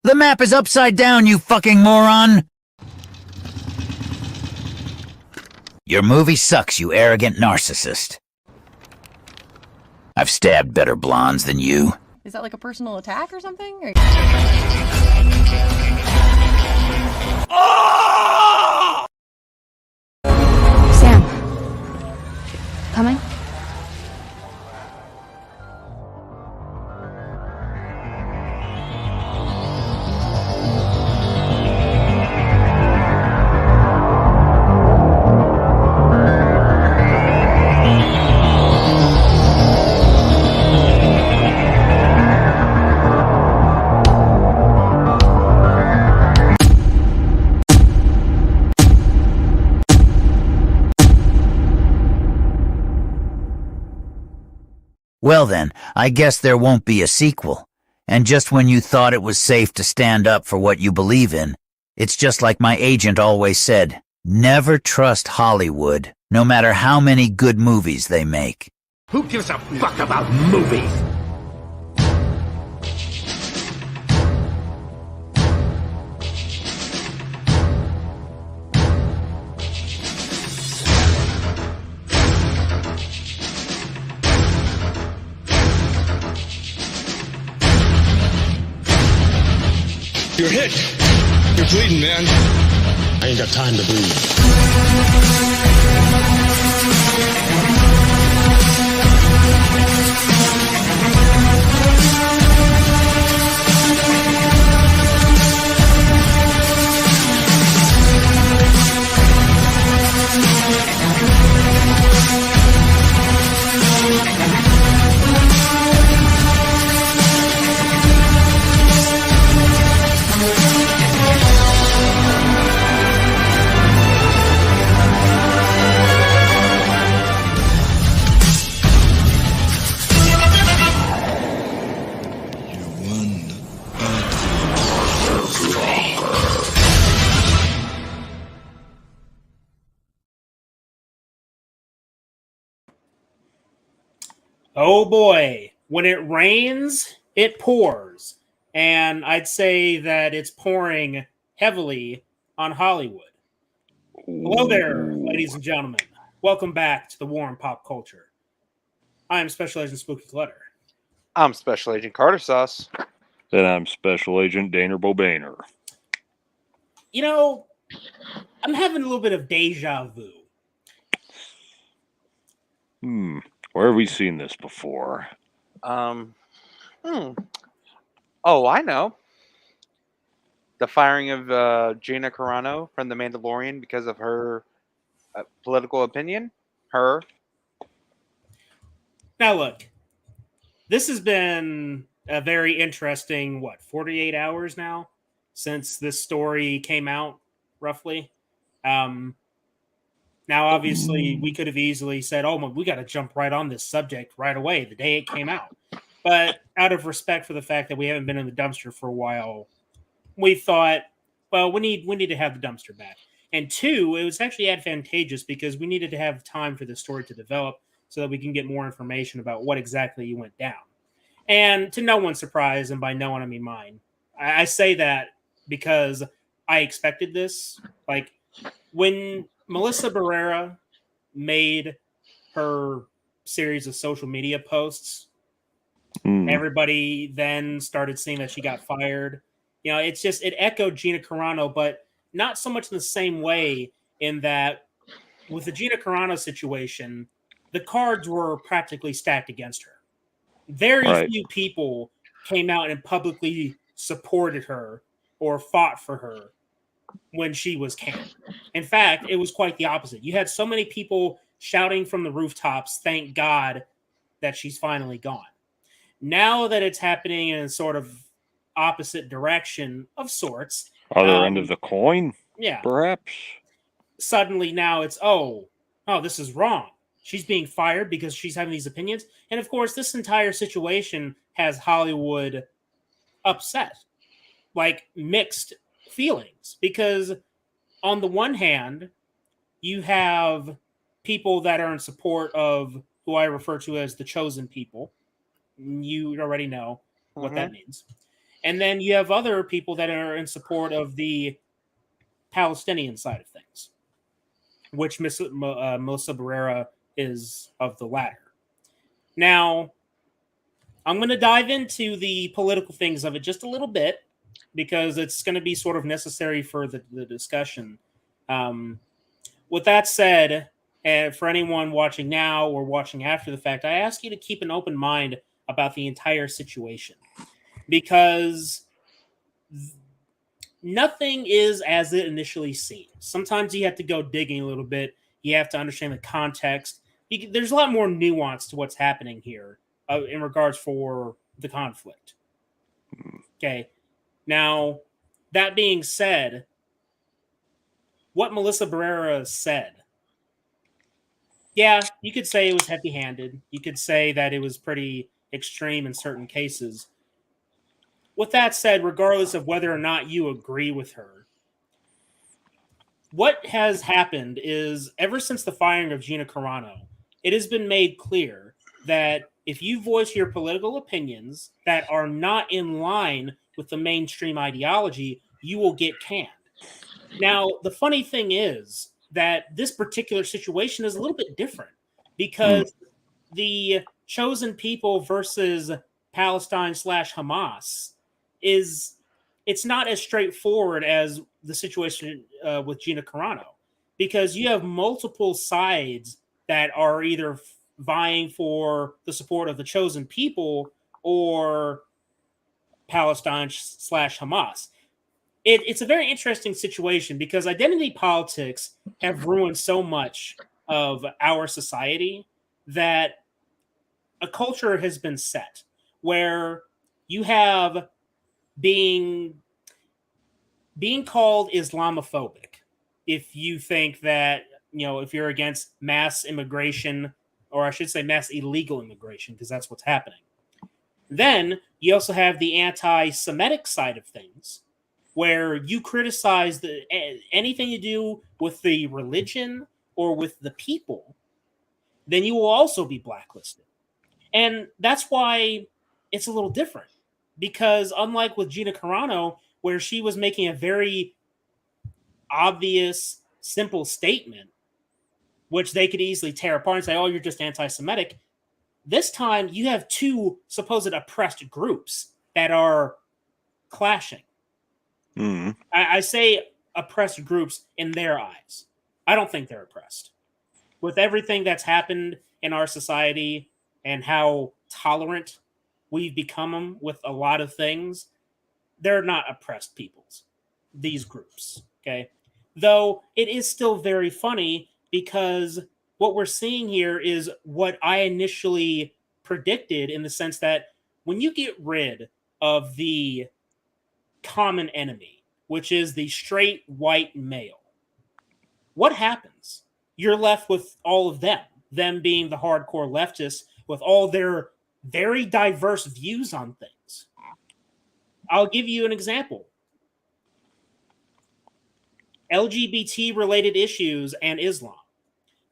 The map is upside down, you fucking moron! Your movie sucks, you arrogant narcissist. I've stabbed better blondes than you. Is that like a personal attack or something? Or... Sam. Coming? Well then, I guess there won't be a sequel. And just when you thought it was safe to stand up for what you believe in, it's just like my agent always said, never trust Hollywood, no matter how many good movies they make. Who gives a fuck about movies? You're hit. You're bleeding, man. I ain't got time to bleed. Oh boy, when it rains, it pours. And I'd say that it's pouring heavily on Hollywood. Hello there, ladies and gentlemen. Welcome back to the War on Pop Culture. I am Special Agent Spooky Clutter. I'm Special Agent Carter Sauce. And I'm Special Agent Daner Bobaner. You know, I'm having a little bit of deja vu. Where have we seen this before? Oh, I know. The firing of Gina Carano from The Mandalorian because of her political opinion. Her. Now look, this has been a very interesting, 48 hours now since this story came out, roughly. Now, obviously, we could have easily said, oh, we got to jump right on this subject right away, the day it came out. But out of respect for the fact that we haven't been in the dumpster for a while, we thought, well, we need to have the dumpster back. And two, it was actually advantageous because we needed to have time for the story to develop so that we can get more information about what exactly went down. And to no one's surprise, and by no one I mean mine, I say that because I expected this. Like, when Melissa Barrera made her series of social media posts, everybody then started seeing that she got fired. You know, it echoed Gina Carano, but not so much in the same way, in that with the Gina Carano situation, the cards were practically stacked against her. Very few people came out and publicly supported her or fought for her when she was canned. In fact, it was quite the opposite. You had so many people shouting from the rooftops, thank God that she's finally gone. Now that it's happening in a sort of opposite direction of sorts. Other end of the coin? Yeah. Perhaps? Suddenly now it's, oh, this is wrong. She's being fired because she's having these opinions. And of course, this entire situation has Hollywood upset. Like, mixed feelings, because on the one hand, you have people that are in support of who I refer to as the chosen people. You already know what that means. And then you have other people that are in support of the Palestinian side of things, which Melissa Barrera is of the latter. Now, I'm going to dive into the political things of it just a little bit because it's going to be sort of necessary for the discussion. With that said, and for anyone watching now or watching after the fact, I ask you to keep an open mind about the entire situation because nothing is as it initially seems. Sometimes you have to go digging a little bit. You have to understand the context. There's a lot more nuance to what's happening here in regards for the conflict. Okay. Now, that being said, what Melissa Barrera said, yeah, you could say it was heavy-handed. You could say that it was pretty extreme in certain cases. With that said, regardless of whether or not you agree with her, what has happened is ever since the firing of Gina Carano, it has been made clear that if you voice your political opinions that are not in line with the mainstream ideology, you will get canned. Now, the funny thing is that this particular situation is a little bit different because the chosen people versus Palestine / Hamas it's not as straightforward as the situation with Gina Carano because you have multiple sides that are either vying for the support of the chosen people or Palestine / Hamas. It's a very interesting situation because identity politics have ruined so much of our society that a culture has been set where you have being called Islamophobic if you think that, if you're against mass immigration, or I should say mass illegal immigration, because that's what's happening. Then you also have the anti-Semitic side of things, where you criticize anything to do with the religion or with the people, then you will also be blacklisted. And that's why it's a little different. Because unlike with Gina Carano, where she was making a very obvious, simple statement, which they could easily tear apart and say, oh, you're just anti-Semitic. This time, you have two supposed oppressed groups that are clashing. I say oppressed groups in their eyes. I don't think they're oppressed. With everything that's happened in our society and how tolerant we've become with a lot of things, they're not oppressed peoples, these groups, okay? Though it is still very funny because what we're seeing here is what I initially predicted, in the sense that when you get rid of the common enemy, which is the straight white male, what happens? You're left with all of them being the hardcore leftists with all their very diverse views on things. I'll give you an example. LGBT related issues and Islam.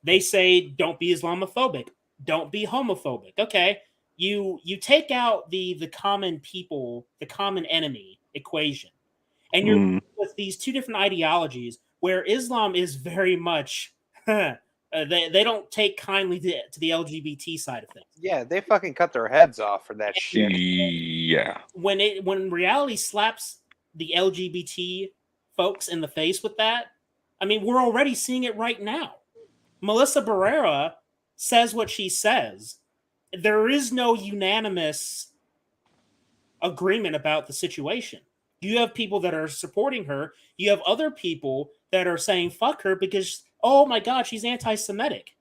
They say don't be Islamophobic, don't be homophobic. Okay, you take out the common people, the common enemy equation, and you're with these two different ideologies where Islam is very much they don't take kindly to the LGBT side of things. Yeah, they fucking cut their heads off for that shit. Yeah. When reality slaps the LGBT folks in the face with that, I mean, we're already seeing it right now. Melissa Barrera says what she says. There is no unanimous agreement about the situation. You have people that are supporting her. You have other people that are saying fuck her because, oh my God, she's anti-Semitic.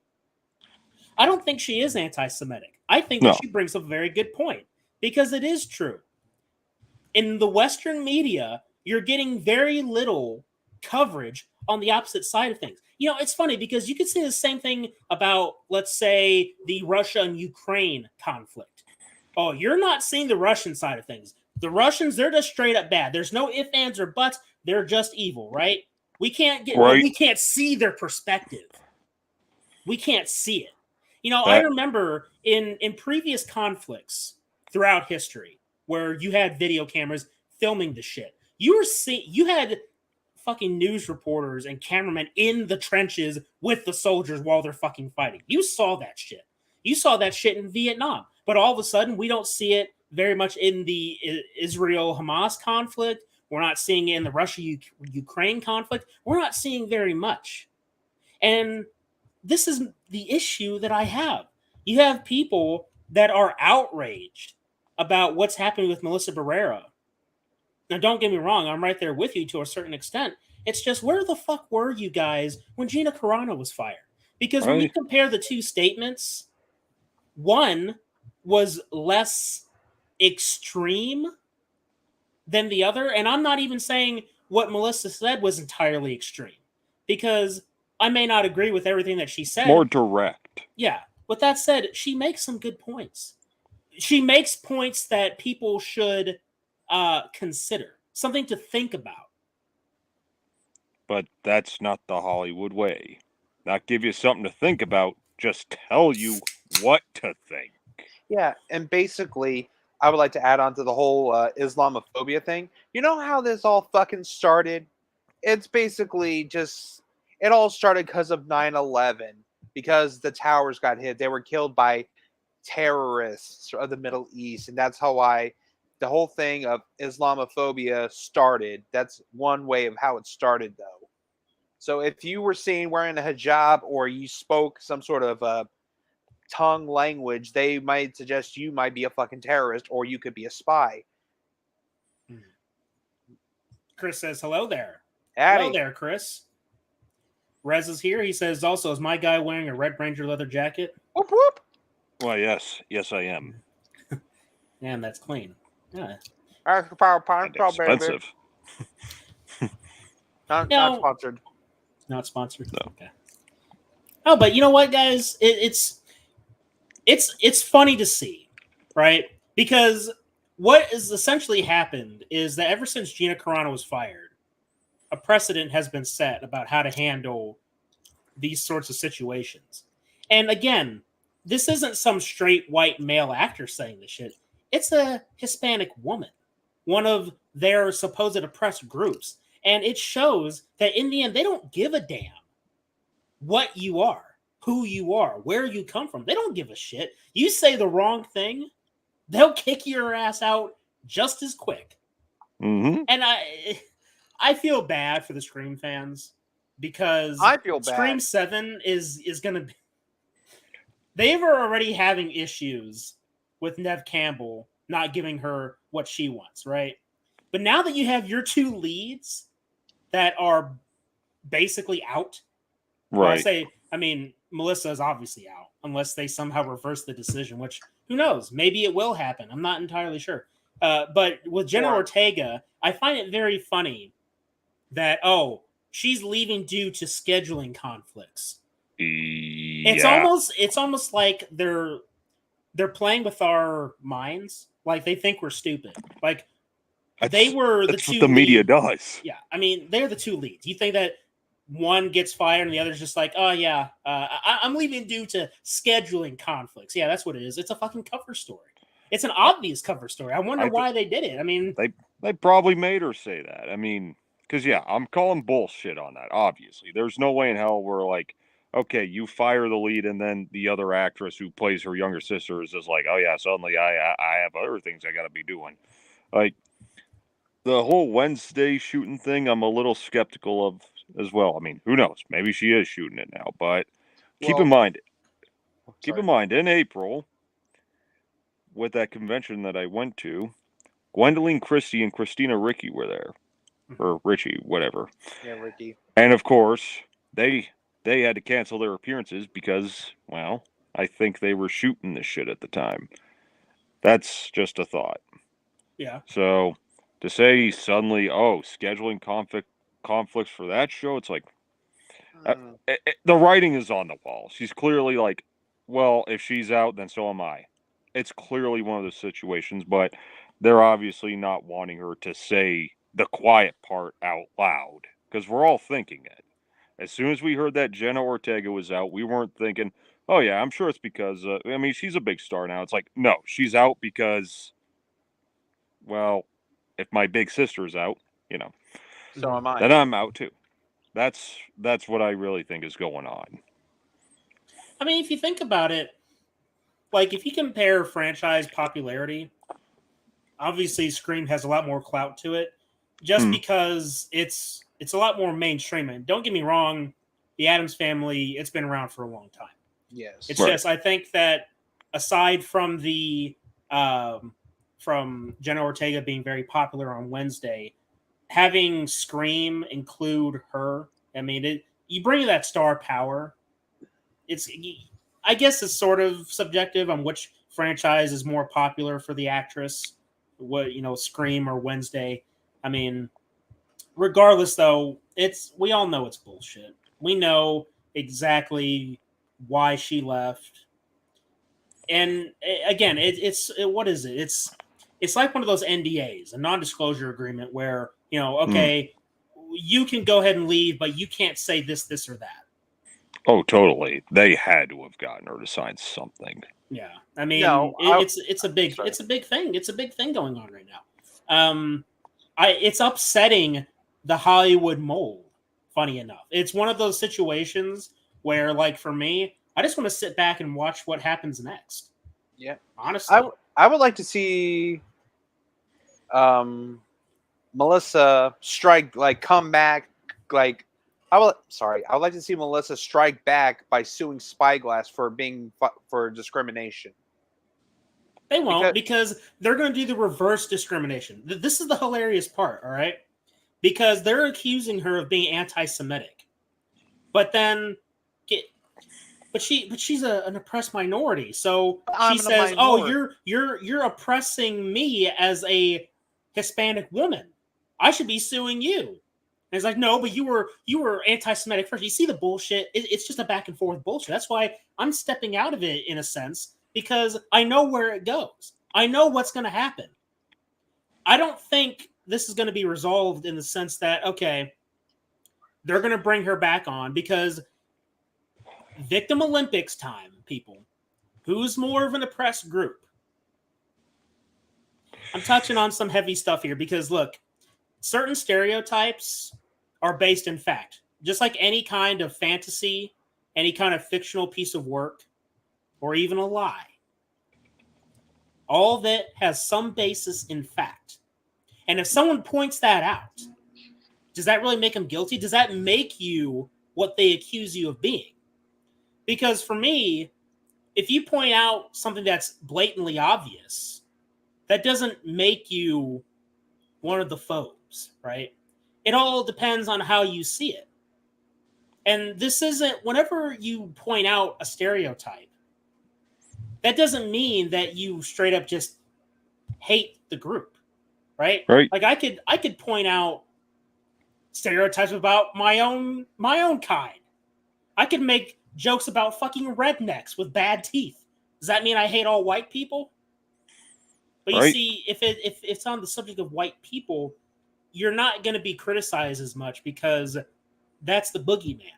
I don't think she is anti-Semitic. I think that she brings up a very good point because it is true. In the Western media, you're getting very little coverage on the opposite side of things. You know, it's funny because you could say the same thing about, let's say, the Russia and Ukraine conflict. Oh, you're not seeing the Russian side of things. The Russians, they're just straight up bad. There's no ifs, ands, or buts. They're just evil, right? We can't see their perspective. We can't see it. You know, I remember in previous conflicts throughout history where you had video cameras, filming the shit. You had fucking news reporters and cameramen in the trenches with the soldiers while they're fucking fighting. You saw that shit. You saw that shit in Vietnam. But all of a sudden, we don't see it very much in the Israel-Hamas conflict. We're not seeing it in the Russia-Ukraine conflict. We're not seeing very much. And this is the issue that I have. You have people that are outraged about what's happening with Melissa Barrera. Now, don't get me wrong. I'm right there with you to a certain extent. It's just, where the fuck were you guys when Gina Carano was fired? Because when you compare the two statements, one was less extreme than the other. And I'm not even saying what Melissa said was entirely extreme, because I may not agree with everything that she said. More direct. Yeah. With that said, she makes some good points. She makes points that people should consider, something to think about. But that's not the Hollywood way. Not give you something to think about, just tell you what to think. Yeah, and basically, I would like to add on to the whole Islamophobia thing. You know how this all fucking started? It's basically just, it all started because of 9/11, because the towers got hit. They were killed by terrorists of the Middle East, and that's how the whole thing of Islamophobia started. That's one way of how it started, though. So if you were seen wearing a hijab or you spoke some sort of tongue language, they might suggest you might be a fucking terrorist or you could be a spy. Chris says, hello there. Howdy. Hello there, Chris. Rez is here. He says, also, is my guy wearing a Red Ranger leather jacket? Whoop, whoop. Well, yes. Yes, I am. Man, that's clean. Yeah. Expensive. Not sponsored. Not sponsored? No. Okay. Oh, but you know what, guys? It's funny to see, right? Because what has essentially happened is that ever since Gina Carano was fired, a precedent has been set about how to handle these sorts of situations. And again, this isn't some straight white male actor saying this shit. It's a Hispanic woman, one of their supposed oppressed groups. And it shows that in the end, they don't give a damn what you are, who you are, where you come from. They don't give a shit. You say the wrong thing, they'll kick your ass out just as quick. Mm-hmm. And I feel bad for the Scream fans, because I feel bad. Scream 7 is going to be... They were already having issues with Neve Campbell not giving her what she wants, right? But now that you have your two leads that are basically out, Right. I mean, Melissa is obviously out, unless they somehow reverse the decision, which, who knows? Maybe it will happen. I'm not entirely sure. But with Jenna Ortega, I find it very funny that, she's leaving due to scheduling conflicts. Yeah. It's almost like they're playing with our minds. Like, they think we're stupid. Like, they were the two what the media leads. does. Yeah, I mean, they're the two leads. You think that one gets fired and the other's just like, oh yeah, I'm leaving due to scheduling conflicts. Yeah, that's what it is. It's a fucking cover story. It's an obvious cover story. I wonder why they did it. I mean, they probably made her say that. I mean, because yeah, I'm calling bullshit on that. Obviously, there's no way in hell we're like, okay, you fire the lead, and then the other actress who plays her younger sister is just like, oh yeah, suddenly I have other things I got to be doing. Like the whole Wednesday shooting thing, I'm a little skeptical of as well. I mean, who knows? Maybe she is shooting it now, but keep in mind, in April, with that convention that I went to, Gwendolyn Christie and Christina Ricci were there. Or Richie, whatever. Yeah, Ricky. And of course, they had to cancel their appearances because, well, I think they were shooting this shit at the time. That's just a thought. Yeah. So to say suddenly, scheduling conflicts for that show, it's like the writing is on the wall. She's clearly like, well, if she's out, then so am I. It's clearly one of those situations, but they're obviously not wanting her to say the quiet part out loud, because we're all thinking it. As soon as we heard that Jenna Ortega was out, we weren't thinking, oh yeah, I'm sure it's because, she's a big star now. It's like, no, she's out because, well, if my big sister's out, So am I. then I'm out too. That's what I really think is going on. I mean, if you think about it, like if you compare franchise popularity, obviously Scream has a lot more clout to it, just because it's a lot more mainstream. And don't get me wrong, the Addams Family, it's been around for a long time. Yes. It's just, I think that aside from from Jenna Ortega being very popular on Wednesday, having Scream include her, I mean, you bring that star power. I guess it's sort of subjective on which franchise is more popular for the actress, Scream or Wednesday. I mean, regardless though, we all know it's bullshit. We know exactly why she left. And again, what is it? It's like one of those NDAs, a non-disclosure agreement where, okay, you can go ahead and leave, but you can't say this, or that. Oh, totally. They had to have gotten her to sign something. Yeah. I mean, No, it's a big thing. It's a big thing going on right now. It's upsetting the Hollywood mold, funny enough. It's one of those situations where, like, for me, I just want to sit back and watch what happens next. Yeah. Honestly. I would like to see Melissa strike, like, come back, like, I would like to see Melissa strike back by suing Spyglass for discrimination. They won't, because they're going to do the reverse discrimination. This is the hilarious part, all right? Because they're accusing her of being anti-Semitic, but then, she's an oppressed minority. So she says, "Oh, you're oppressing me as a Hispanic woman. I should be suing you." And it's like, no, but you were anti-Semitic first. You see the bullshit? It's just a back and forth bullshit. That's why I'm stepping out of it in a sense, because I know where it goes. I know what's going to happen. I don't think this is going to be resolved in the sense that, okay, they're going to bring her back on, because Victim Olympics time, people. Who's more of an oppressed group? I'm touching on some heavy stuff here because, look, certain stereotypes are based in fact. Just like any kind of fantasy, any kind of fictional piece of work, or even a lie. All of it has some basis in fact. And if someone points that out, does that really make them guilty? Does that make you what they accuse you of being? Because for me, if you point out something that's blatantly obvious, that doesn't make you one of the foes, right? It all depends on how you see it. And this isn't, whenever you point out a stereotype, that doesn't mean that you straight up just hate the group, right? Right. Like I could point out stereotypes about my own kind. I could make jokes about fucking rednecks with bad teeth. Does that mean I hate all white people? But you see, if it's on the subject of white people, you're not going to be criticized as much, because that's the boogeyman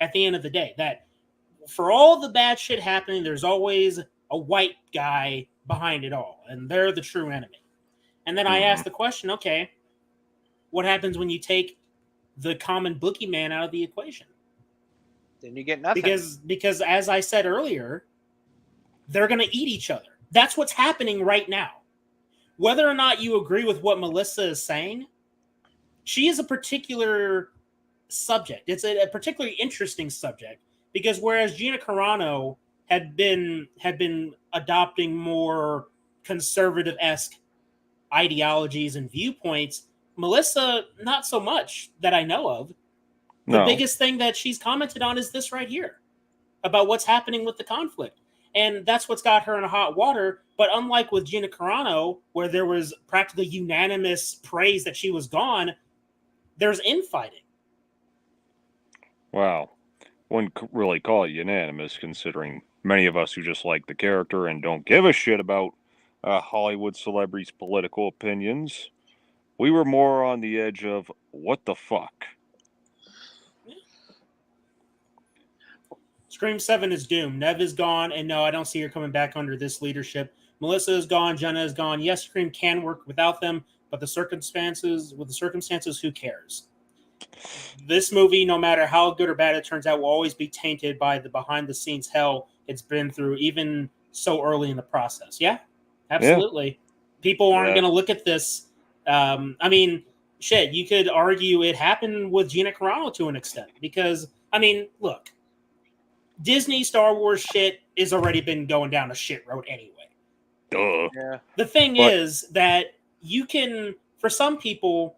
at the end of the day. That for all the bad shit happening, there's always a white guy behind it all, and they're the true enemy. And then I ask the question, okay, what happens when you take the common boogeyman out of the equation? Then you get nothing. Because as I said earlier, they're going to eat each other. That's what's happening right now. Whether or not you agree with what Melissa is saying, she is a particular subject. It's a particularly interesting subject, because whereas Gina Carano had been adopting more conservative-esque ideologies and viewpoints, Melissa, not so much that I know of. The biggest thing that she's commented on is this right here, about what's happening with the conflict. And that's what's got her in hot water. But unlike with Gina Carano, where there was practically unanimous praise that she was gone, there's infighting. Wow. Wouldn't really call it unanimous, considering many of us who just like the character and don't give a shit about Hollywood celebrities' political opinions, we were more on the edge of what the fuck. Scream 7 is doomed. Nev is gone, and no, I don't see her coming back under this leadership. Melissa is gone. Jenna is gone. Yes, Scream can work without them, But with the circumstances, who cares? This movie, no matter how good or bad it turns out, will always be tainted by the behind the scenes hell it's been through, even so early in the process. Yeah, absolutely. People aren't going to look at this. I mean, shit, you could argue it happened with Gina Carano to an extent because, I mean, look, Disney Star Wars shit has already been going down a shit road anyway. Duh. Yeah. The thing is that you can, for some people,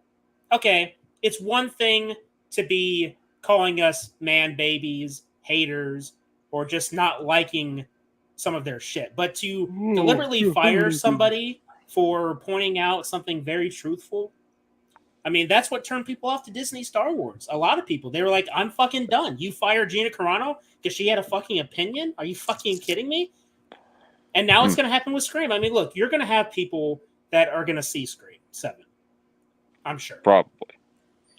okay, it's one thing to be calling us man babies, haters, or just not liking some of their shit. But to deliberately fire somebody for pointing out something very truthful, I mean, that's what turned people off to Disney Star Wars. A lot of people, they were like, I'm fucking done. You fired Gina Carano because she had a fucking opinion? Are you fucking kidding me? And now it's going to happen with Scream. I mean, look, you're going to have people that are going to see Scream 7. I'm sure. Probably.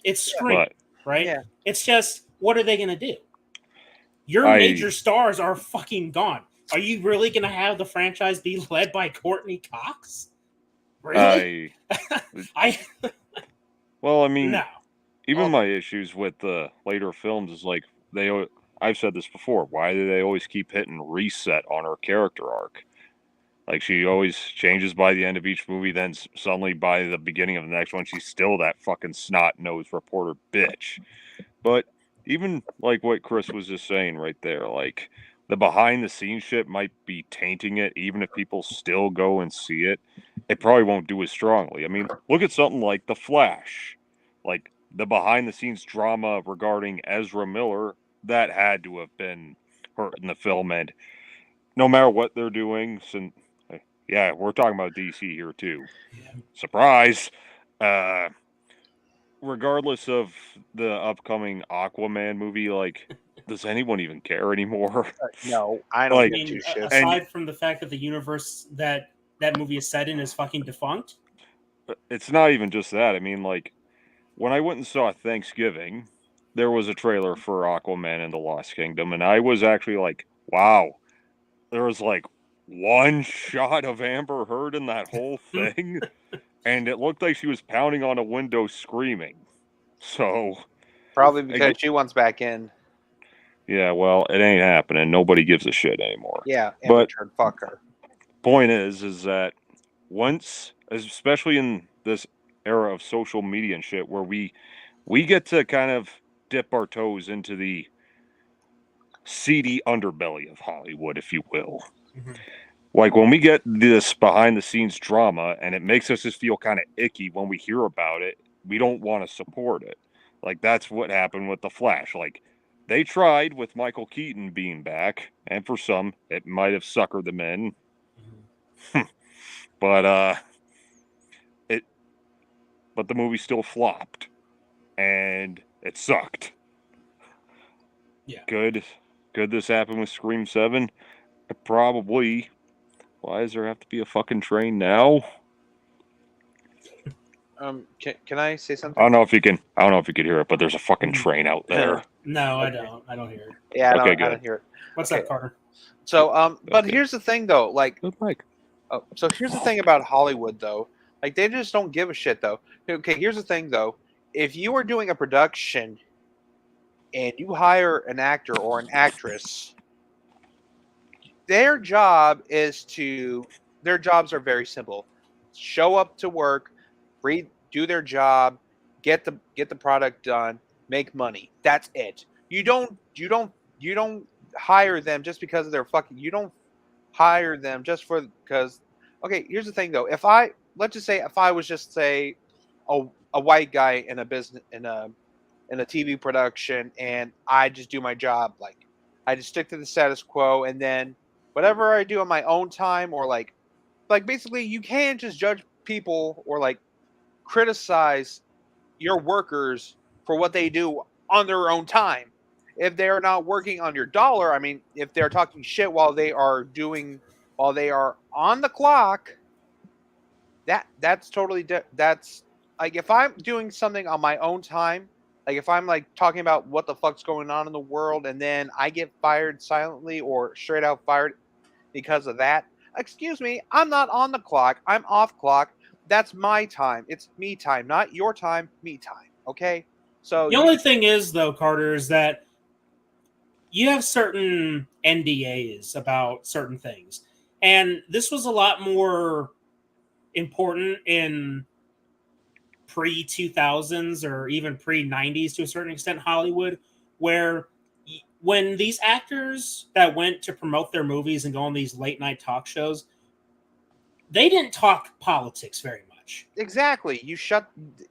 It's Scream, right? Yeah. It's just, what are they going to do? Your major stars are fucking gone. Are you really going to have the franchise be led by Courtney Cox? Really? Well, I mean, no. Even my issues with the later films is like I've said this before. Why do they always keep hitting reset on her character arc? Like she always changes by the end of each movie, then suddenly by the beginning of the next one, she's still that fucking snot-nosed reporter bitch. But even like what Chris was just saying right there, like the behind-the-scenes shit might be tainting it, even if people still go and see it. It probably won't do as strongly. I mean, look at something like The Flash. Like the behind-the-scenes drama regarding Ezra Miller, that had to have been hurt in the film. And no matter what they're doing, since yeah, we're talking about DC here too. Surprise! Regardless of the upcoming Aquaman movie, like, does anyone even care anymore? No, I don't Like, give two shits. Aside from the fact that the universe that movie is set in is fucking defunct. It's not even just that. I mean, like, when I went and saw Thanksgiving, there was a trailer for Aquaman and the Lost Kingdom, and I was actually like, wow, there was like one shot of Amber Heard in that whole thing, and it looked like she was pounding on a window screaming. So probably because she wants back in. Yeah, well, it ain't happening. Nobody gives a shit anymore. Yeah, but fuck her. Point is that once, especially in this era of social media and shit, where we get to kind of dip our toes into the seedy underbelly of Hollywood, if you will. Mm-hmm. Like when we get this behind the scenes drama and it makes us just feel kind of icky when we hear about it, we don't want to support it. Like that's what happened with The Flash. Like they tried with Michael Keaton being back, and for some, it might have suckered them in. Mm-hmm. But the movie still flopped, and it sucked. Yeah. Could this happen with Scream 7? Probably. Why does there have to be a fucking train now? Can I say something? I don't know if you can hear it, but there's a fucking train out there. No, I don't hear it. Yeah, I I don't hear it. What's that, Carter? So, but here's the thing, though. Like, Mike. Oh, so here's the thing about Hollywood, though. Like, they just don't give a shit, though. Okay, here's the thing, though. If you are doing a production and you hire an actor or an actress, their jobs are very simple. Show up to work, do their job, get the product done, make money. That's it. You don't hire them just because of their fucking. You don't hire them just because. Okay, here's the thing though. Let's just say if I was just say a white guy in a business in a TV production and I just do my job, like I just stick to the status quo, and then whatever I do on my own time, or like basically you can't just judge people or like criticize your workers for what they do on their own time. If they're not working on your dollar, I mean, if they're talking shit while they are on the clock, that's totally that's like if I'm doing something on my own time, like if I'm like talking about what the fuck's going on in the world and then I get fired silently or straight out fired because of that, excuse me, I'm not on the clock, I'm off clock. That's my time. It's me time, not your time, me time. Okay? So The only thing is, though, Carter, is that you have certain NDAs about certain things. And this was a lot more important in pre-2000s or even pre-90s to a certain extent Hollywood, where when these actors that went to promote their movies and go on these late night talk shows, they didn't talk politics very much. exactly.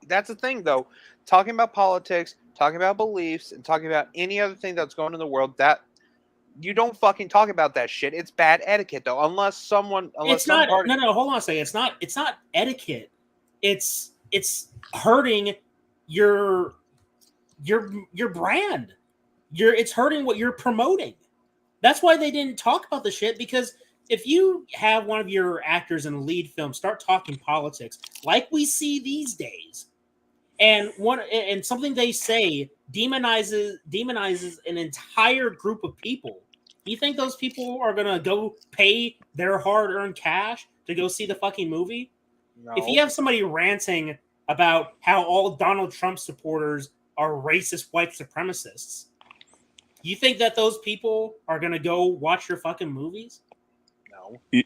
That's the thing, though. Talking about politics, talking about beliefs, and talking about any other thing that's going on in the world, that you don't fucking talk about that shit. It's bad etiquette, though. Unless some party. No, hold on a second. It's not etiquette. It's hurting your brand. It's hurting what you're promoting. That's why they didn't talk about the shit, because if you have one of your actors in a lead film start talking politics like we see these days, and something they say demonizes an entire group of people, do you think those people are gonna go pay their hard-earned cash to go see the fucking movie? No. If you have somebody ranting about how all Donald Trump supporters are racist white supremacists, you think that those people are gonna go watch your fucking movies? No.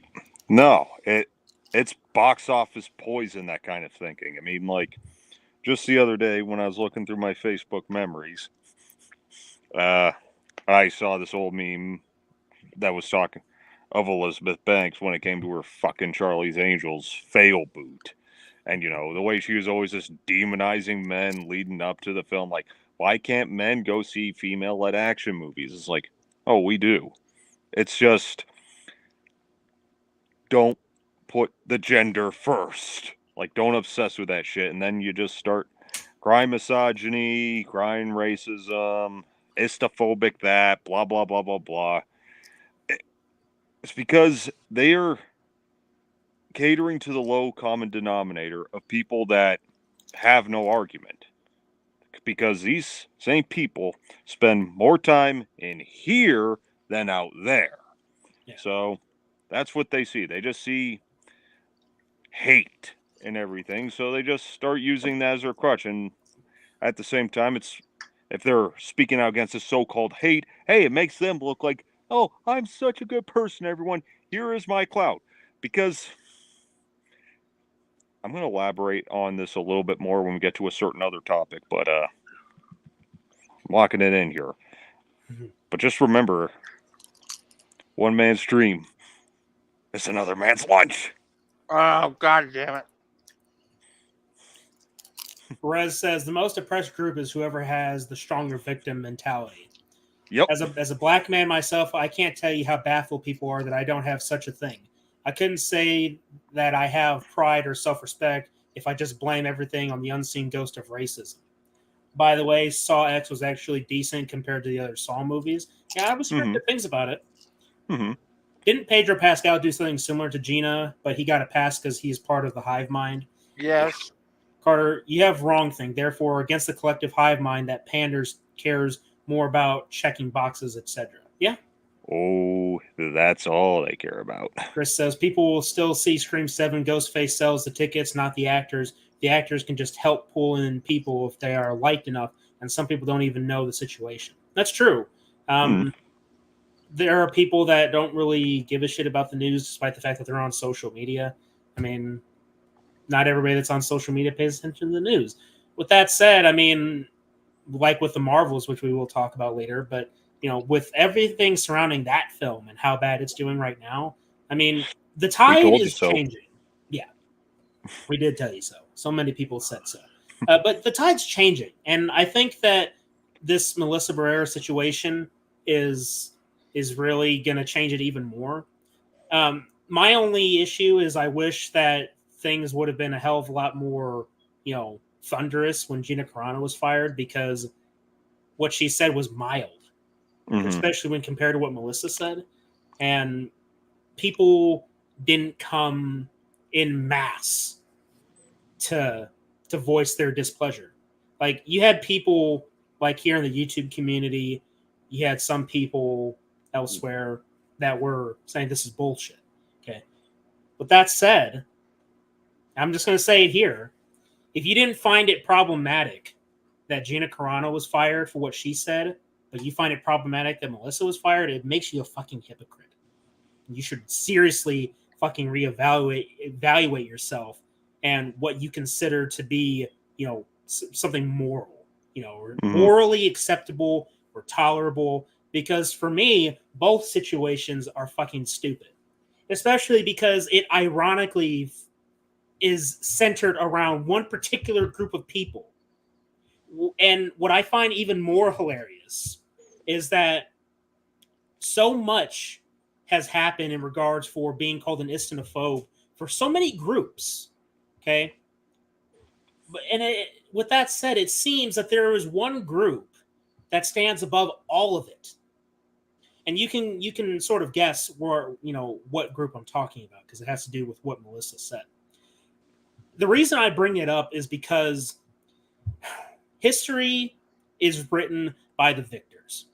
No, it's box office poison, that kind of thinking. I mean, like, just the other day when I was looking through my Facebook memories, I saw this old meme that was talking of Elizabeth Banks when it came to her fucking Charlie's Angels fail boot. And, you know, the way she was always just demonizing men leading up to the film. Like, why can't men go see female-led action movies? It's like, oh, we do. It's just, don't put the gender first. Like, don't obsess with that shit. And then you just start crying misogyny, crying racism, istophobic that, blah, blah, blah, blah, blah. It's because they are catering to the low common denominator of people that have no argument. Because these same people spend more time in here than out there. Yeah. So that's what they see. They just see hate and everything. So they just start using that as their crutch. And at the same time, it's if they're speaking out against this so-called hate, hey, it makes them look like, oh, I'm such a good person, everyone. Here is my clout. Because I'm going to elaborate on this a little bit more when we get to a certain other topic, but I'm locking it in here. Mm-hmm. But just remember, one man's dream is another man's lunch. Oh, god damn it. Perez says the most oppressed group is whoever has the stronger victim mentality. Yep. As a black man myself, I can't tell you how baffled people are that I don't have such a thing. I couldn't say that I have pride or self-respect if I just blame everything on the unseen ghost of racism. By the way, Saw X was actually decent compared to the other Saw movies. Yeah, I was hearing good things about it. Mm-hmm. Didn't Pedro Pascal do something similar to Gina, but he got a pass because he's part of the hive mind? Yes. Carter, you have wrong thing. Therefore, against the collective hive mind that panders cares more about checking boxes, etc. Yeah. Oh, that's all they care about. Chris says people will still see Scream 7. Ghostface sells the tickets, not the actors. The actors can just help pull in people if they are liked enough, and some people don't even know the situation. That's true. There are people that don't really give a shit about the news, despite the fact that they're on social media. I mean, not everybody that's on social media pays attention to the news. With that said, I mean, like with the Marvels, which we will talk about later, but you know, with everything surrounding that film and how bad it's doing right now, I mean, the tide is changing. Yeah, we did tell you so. So many people said so. But the tide's changing. And I think that this Melissa Barrera situation is really going to change it even more. My only issue is I wish that things would have been a hell of a lot more, you know, thunderous when Gina Carano was fired, because what she said was mild, especially when compared to what Melissa said. And people didn't come in mass to voice their displeasure. Like, you had people like here in the YouTube community, you had some people elsewhere that were saying this is bullshit. Okay. With that said, I'm just going to say it here. If you didn't find it problematic that Gina Carano was fired for what she said, but you find it problematic that Melissa was fired, it makes you a fucking hypocrite. You should seriously fucking evaluate yourself and what you consider to be, something moral, or morally acceptable or tolerable. Because for me, both situations are fucking stupid, especially because it ironically is centered around one particular group of people. And what I find even more hilarious is that so much has happened in regards for being called an islamophobe for so many groups. Okay. With that said, it seems that there is one group that stands above all of it. And you can sort of guess what group I'm talking about, because it has to do with what Melissa said. The reason I bring it up is because history is written by the victors,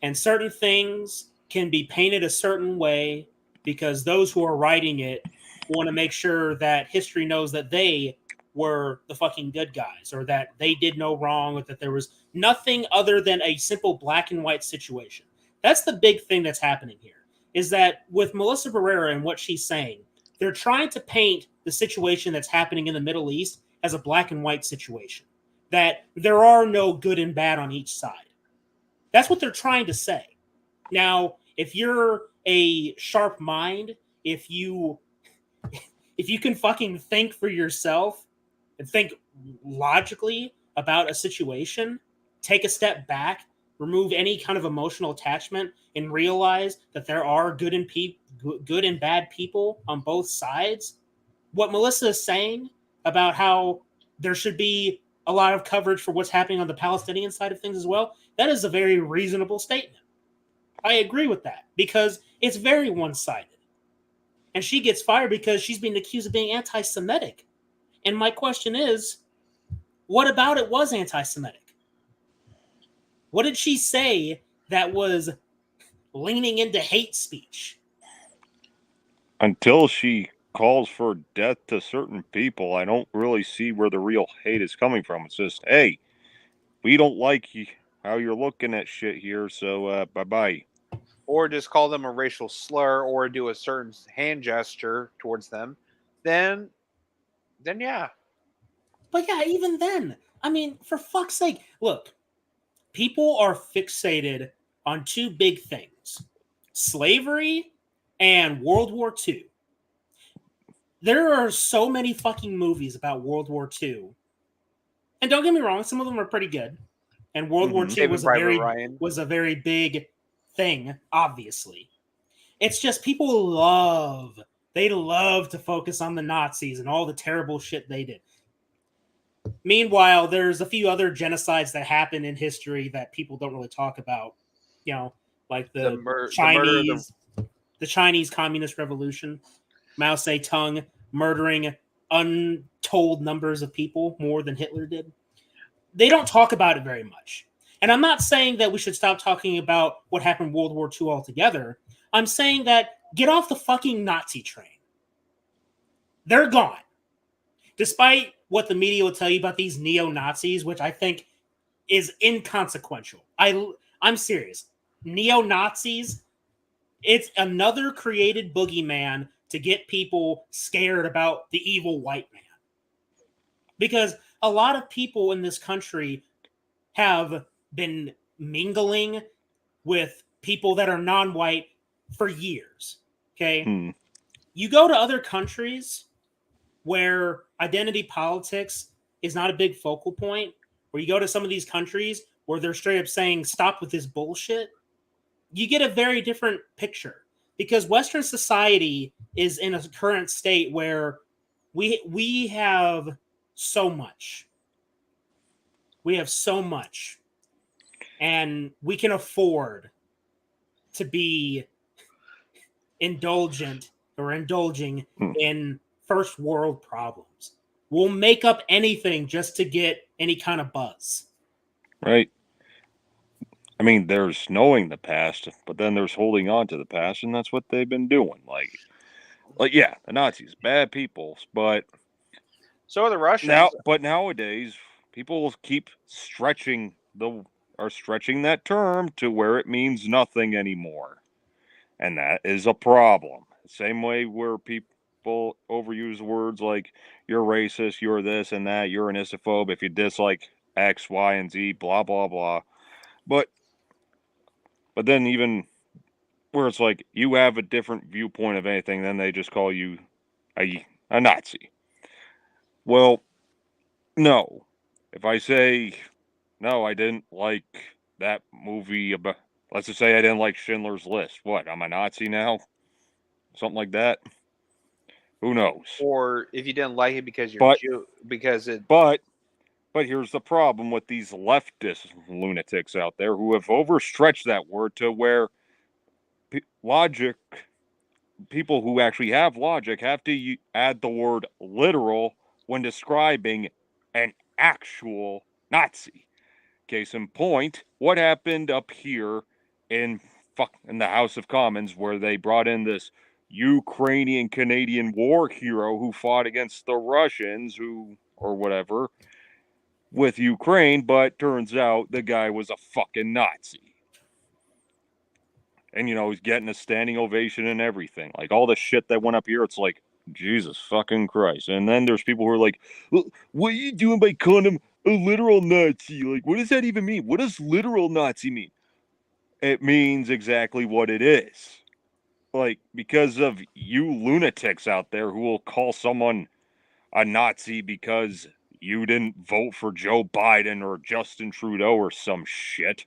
and certain things can be painted a certain way because those who are writing it want to make sure that history knows that they were the fucking good guys, or that they did no wrong, or that there was nothing other than a simple black and white situation. That's the big thing that's happening here, is that with Melissa Barrera and what she's saying, they're trying to paint the situation that's happening in the Middle East as a black and white situation, that there are no good and bad on each side. That's what they're trying to say. Now, if you're a sharp mind, if you can fucking think for yourself and think logically about a situation, take a step back, remove any kind of emotional attachment, and realize that there are good and bad people on both sides. What Melissa is saying about how there should be a lot of coverage for what's happening on the Palestinian side of things as well, that is a very reasonable statement. I agree with that, because it's very one-sided. And she gets fired because she's being accused of being anti-Semitic. And my question is, what about it was anti-Semitic? What did she say that was leaning into hate speech? Until she calls for death to certain people, I don't really see where the real hate is coming from. It's just, hey, we don't like how you're looking at shit here, so bye-bye. Or just call them a racial slur, or do a certain hand gesture towards them, then yeah. But yeah, even then, I mean, for fuck's sake, look, people are fixated on two big things: slavery and World War II. There are so many fucking movies about World War II. And don't get me wrong, some of them are pretty good. And World War II was a very big thing, obviously. It's just people love to focus on the Nazis and all the terrible shit they did. Meanwhile, there's a few other genocides that happen in history that people don't really talk about. Like the Chinese Communist Revolution, Mao Zedong murdering untold numbers of people, more than Hitler did. They don't talk about it very much. And I'm not saying that we should stop talking about what happened in World War II altogether. I'm saying that get off the fucking Nazi train. They're gone. Despite what the media will tell you about these neo-Nazis, which I think is inconsequential. I'm serious. Neo-Nazis, it's another created boogeyman to get people scared about the evil white man. Because a lot of people in this country have been mingling with people that are non-white for years. Okay? You go to other countries where identity politics is not a big focal point, where you go to some of these countries where they're straight up saying, stop with this bullshit, you get a very different picture. Because Western society is in a current state where we have so much. We have so much. And we can afford to be indulging in first world problems. We'll make up anything just to get any kind of buzz. Right. I mean, there's knowing the past, but then there's holding on to the past, and that's what they've been doing. Like yeah, the Nazis, bad people, but So are the Russians. But nowadays, people keep stretching that term to where it means nothing anymore. And that is a problem. Same way where people overuse words like you're racist, you're this and that, you're an isophobe if you dislike X, Y, and Z, blah, blah, blah. But then even where it's like you have a different viewpoint of anything, then they just call you a Nazi. Well, no. If I say, no, I didn't like that movie about, let's just say I didn't like Schindler's List. What, I'm a Nazi now? Something like that? Who knows? Or if you didn't like it because you're Jew, because it. But here's the problem with these leftist lunatics out there who have overstretched that word to where people who actually have logic have to add the word literal when describing an actual Nazi. Case in point, what happened up here in the House of Commons where they brought in this Ukrainian Canadian war hero who fought against the Russians or whatever with Ukraine, but turns out the guy was a fucking Nazi. And, he's getting a standing ovation and everything. Like, all the shit that went up here, it's like, Jesus fucking Christ. And then there's people who are like, well, what are you doing by calling him a literal Nazi? Like, what does that even mean? What does literal Nazi mean? It means exactly what it is. Like, because of you lunatics out there who will call someone a Nazi because you didn't vote for Joe Biden or Justin Trudeau or some shit.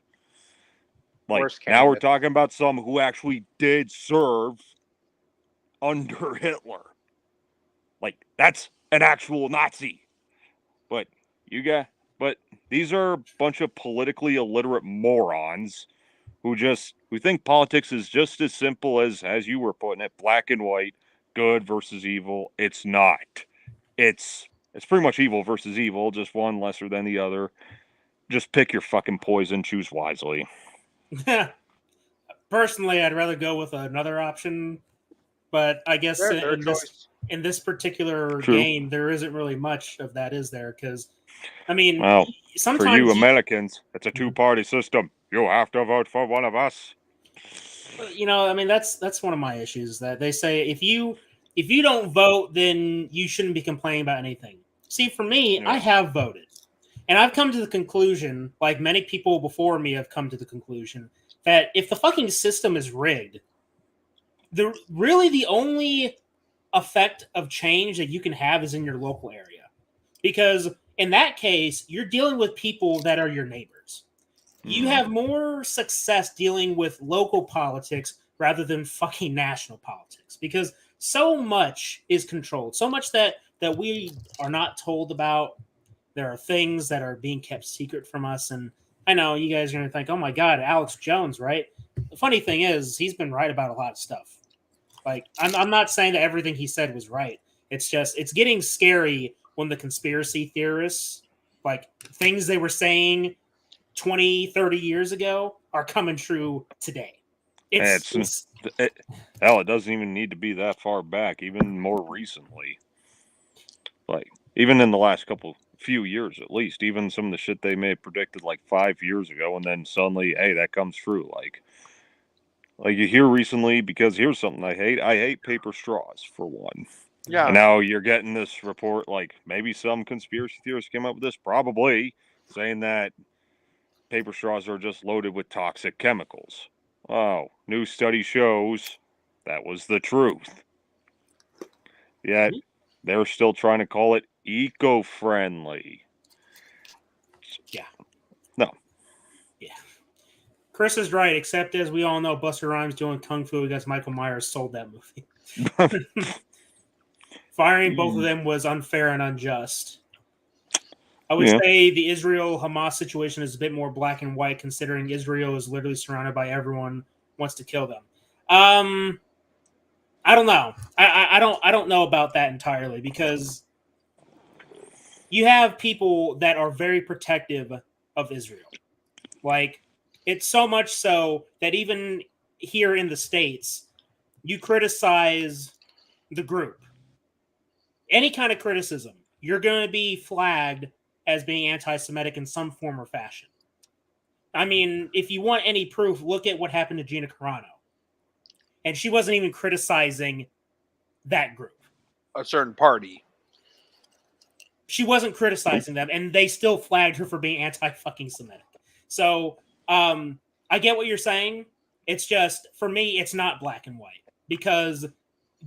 Like, now we're talking about some who actually did serve under Hitler. Like, that's an actual Nazi. But these are a bunch of politically illiterate morons who think politics is just as simple as you were putting it, black and white, good versus evil. It's not. It's pretty much evil versus evil, just one lesser than the other. Just pick your fucking poison, choose wisely. Personally, I'd rather go with another option, but I guess in this particular game, there isn't really much of that, is there? Because, I mean, sometimes for you Americans, it's a two-party system. You have to vote for one of us. I mean, that's one of my issues, that they say if you don't vote, then you shouldn't be complaining about anything. See, for me, I have voted, and I've come to the conclusion, like many people before me have come to the conclusion, that if the fucking system is rigged, the only effect of change that you can have is in your local area. Because in that case, you're dealing with people that are your neighbors. You have more success dealing with local politics rather than fucking national politics, because so much is controlled, so much that we are not told about. There are things that are being kept secret from us, and I know you guys are going to think, oh my God, Alex Jones, right? The funny thing is, he's been right about a lot of stuff. Like, I'm not saying that everything he said was right. It's just, it's getting scary when the conspiracy theorists, like things they were saying 20, 30 years ago are coming true today. It doesn't even need to be that far back, even more recently. Like, even in the last few years at least, even some of the shit they may have predicted like 5 years ago, and then suddenly, hey, that comes true. Like you hear recently, because here's something I hate paper straws, for one. Yeah. And now you're getting this report, like maybe some conspiracy theorists came up with this, probably, saying that paper straws are just loaded with toxic chemicals. Oh, new study shows that was the truth. Yet, they're still trying to call it eco-friendly. Yeah. No. Yeah. Chris is right, except as we all know, Buster Rhymes doing Kung Fu against Michael Myers sold that movie. Firing both of them was unfair and unjust. I would say the Israel-Hamas situation is a bit more black and white, considering Israel is literally surrounded by everyone wants to kill them. I don't know. I don't know about that entirely, because you have people that are very protective of Israel. Like, it's so much so that even here in the States, you criticize the group. Any kind of criticism, you're going to be flagged as being anti-Semitic in some form or fashion. I mean, if you want any proof, look at what happened to Gina Carano. And she wasn't even criticizing that group. A certain party. She wasn't criticizing them, and they still flagged her for being anti-fucking Semitic. So, I get what you're saying. It's just, for me, it's not black and white. Because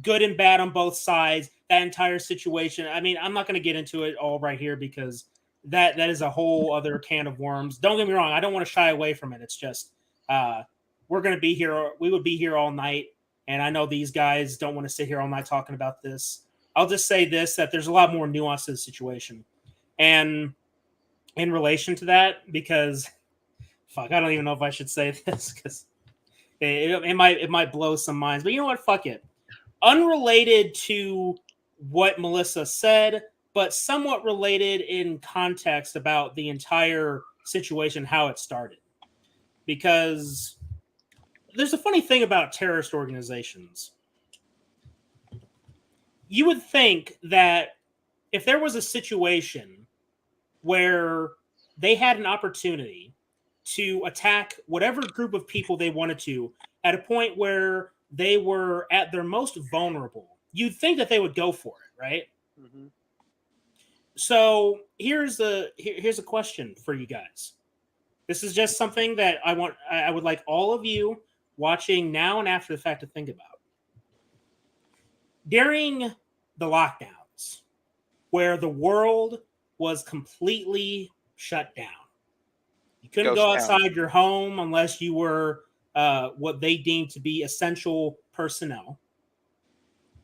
good and bad on both sides, that entire situation. I mean, I'm not going to get into it all right here because that is a whole other can of worms. Don't get me wrong. I don't want to shy away from it. It's just, we're going to be here. We would be here all night. And I know these guys don't want to sit here all night talking about this. I'll just say this, that there's a lot more nuance to the situation. And in relation to that, because, fuck, I don't even know if I should say this because it might blow some minds. But you know what? Fuck it. Unrelated to what Melissa said, but somewhat related in context about the entire situation, how it started. Because there's a funny thing about terrorist organizations. You would think that if there was a situation where they had an opportunity to attack whatever group of people they wanted to at a point where they were at their most vulnerable, you'd think that they would go for it, right? Mm-hmm. So here's a question for you guys. This is just something that I would like all of you watching now and after the fact to think about. During the lockdowns, where the world was completely shut down, you couldn't go outside your home unless you were what they deemed to be essential personnel,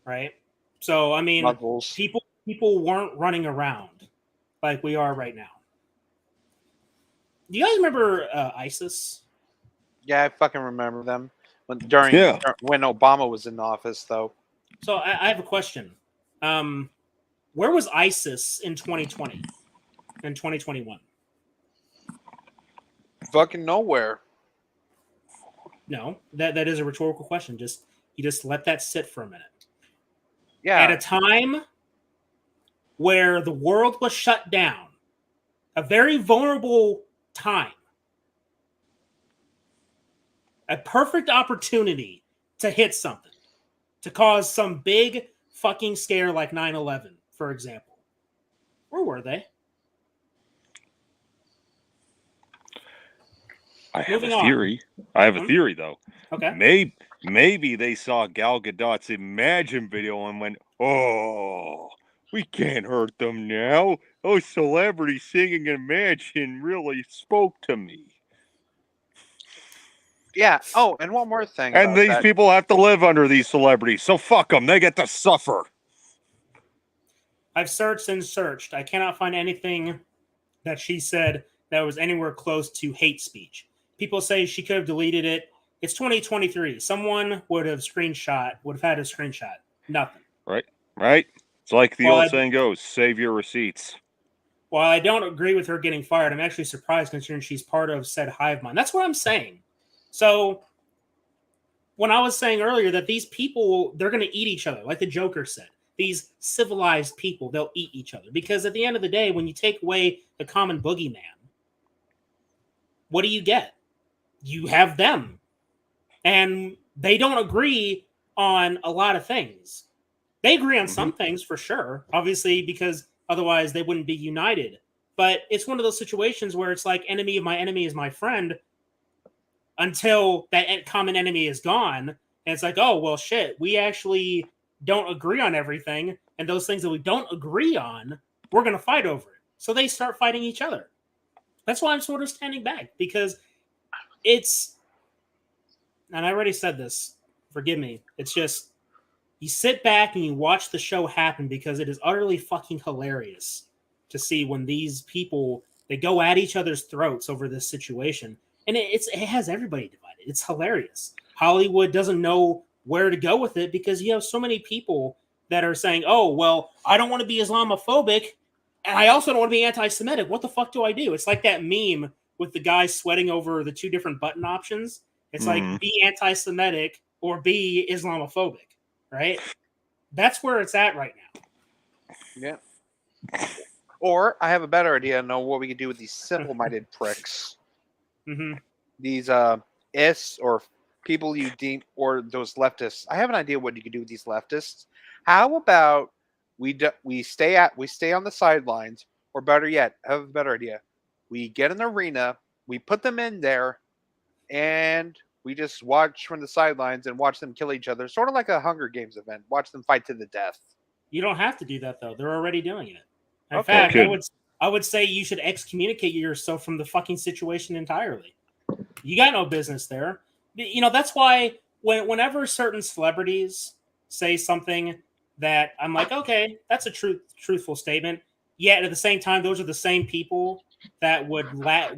right? So, I mean, people weren't running around like we are right now. Do you guys remember ISIS? Yeah, I fucking remember them when Obama was in office, though. So I have a question. Where was ISIS in 2020 and 2021? Fucking nowhere. No, that is a rhetorical question. You just let that sit for a minute. Yeah. At a time where the world was shut down, a very vulnerable time, a perfect opportunity to hit something, to cause some big fucking scare like 9/11, for example. Where were they? I have a theory. I have a theory, though. Okay. Maybe they saw Gal Gadot's Imagine video and went, "Oh, we can't hurt them now. Those celebrities singing Imagine really spoke to me." Yeah. Oh, and one more thing. And these people have to live under these celebrities, so fuck them. They get to suffer. I've searched and searched. I cannot find anything that she said that was anywhere close to hate speech. People say she could have deleted it. It's 2023. Someone would have had a screenshot. Nothing. Right. It's like the old saying goes, save your receipts. While I don't agree with her getting fired, I'm actually surprised considering she's part of said hive mind. That's what I'm saying. So when I was saying earlier that these people, they're going to eat each other, like the Joker said. These civilized people, they'll eat each other. Because at the end of the day, when you take away the common boogeyman, what do you get? You have them. And they don't agree on a lot of things. They agree on some things for sure, obviously, because otherwise they wouldn't be united. But it's one of those situations where it's like enemy of my enemy is my friend until that common enemy is gone. And it's like, oh, well, shit, we actually don't agree on everything. And those things that we don't agree on, we're going to fight over it. So they start fighting each other. That's why I'm sort of standing back, because it's, and I already said this, forgive me, it's just, you sit back and you watch the show happen because it is utterly fucking hilarious to see when these people, they go at each other's throats over this situation. And it has everybody divided. It's hilarious. Hollywood doesn't know where to go with it because you have so many people that are saying, oh, well, I don't want to be Islamophobic and I also don't want to be anti-Semitic. What the fuck do I do? It's like that meme with the guy sweating over the two different button options. It's like be anti-Semitic or be Islamophobic, right? That's where it's at right now. Yeah. Or I have a better idea. I know what we could do with these simple-minded pricks. Mm-hmm. These ists or people you deem, or those leftists. I have an idea what you could do with these leftists. How about we stay on the sidelines, or better yet, I have a better idea. We get an arena, we put them in there, and we just watch from the sidelines and watch them kill each other, sort of like a Hunger Games event. Watch them fight to the death. You don't have to do that though. They're already doing it. In Okay. fact, Good. I would say you should excommunicate yourself from the fucking situation entirely. You got no business there. You know, that's why whenever certain celebrities say something that I'm like, okay, that's a truthful statement. Yet at the same time, those are the same people that would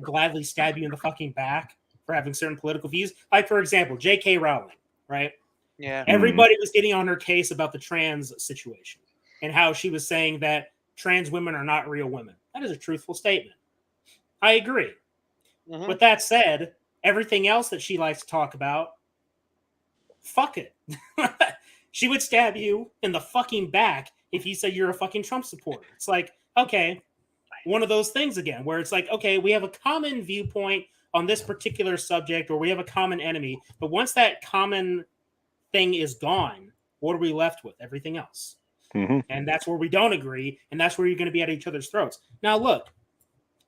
gladly stab you in the fucking back for having certain political views. Like, for example, J.K. Rowling, right? Yeah. Everybody was getting on her case about the trans situation and how she was saying that trans women are not real women. That is a truthful statement. I agree. Mhm. With that said, everything else that she likes to talk about, fuck it. She would stab you in the fucking back if you say you're a fucking Trump supporter. It's like, okay, one of those things again, where it's like, okay, we have a common viewpoint on this particular subject, or we have a common enemy. But once that common thing is gone, what are we left with? Everything else. Mm-hmm. And that's where we don't agree, and that's where you're going to be at each other's throats. Now, look,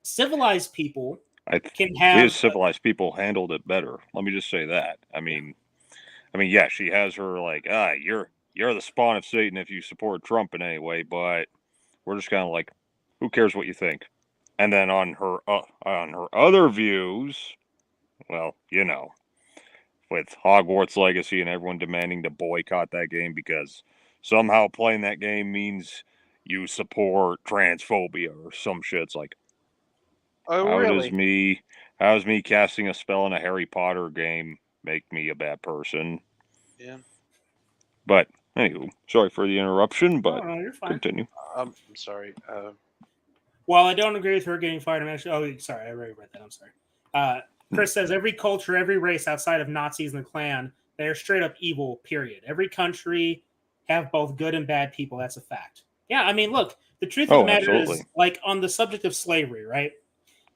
civilized people can have. We as civilized people handled it better. Let me just say that. I mean, yeah, she has her like, you're the spawn of Satan if you support Trump in any way, but we're just kind of like, who cares what you think? And then on her other views, well, you know, with Hogwarts Legacy and everyone demanding to boycott that game because somehow playing that game means you support transphobia or some shit. It's like, Oh, really? How does me casting a spell in a Harry Potter game make me a bad person? Yeah. But anywho, sorry for the interruption, but No, you're fine. continue. I'm sorry. While I don't agree with her getting fired, I'm actually. Oh, sorry, I already read that. I'm sorry. Chris says every culture, every race outside of Nazis and the Klan, they are straight up evil. Period. Every country have both good and bad people. That's a fact. Yeah, I mean, look, the truth of the matter is, like on the subject of slavery, right?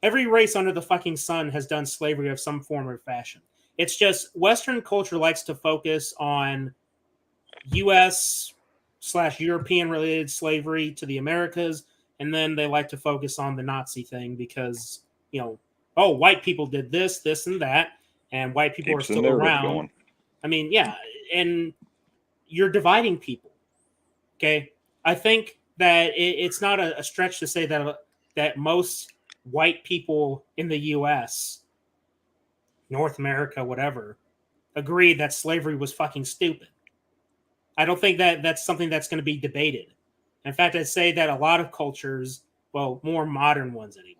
Every race under the fucking sun has done slavery of some form or fashion. It's just Western culture likes to focus on U.S./European related slavery to the Americas, and then they like to focus on the Nazi thing because, you know, oh, white people did this, this, and that, and white people are still around. I mean, yeah, and you're dividing people. Okay, I think that it's not a stretch to say that most white people in the U.S., North America, whatever, agreed that slavery was fucking stupid. I don't think that that's something that's going to be debated. In fact, I'd say that a lot of cultures, well, more modern ones anyway,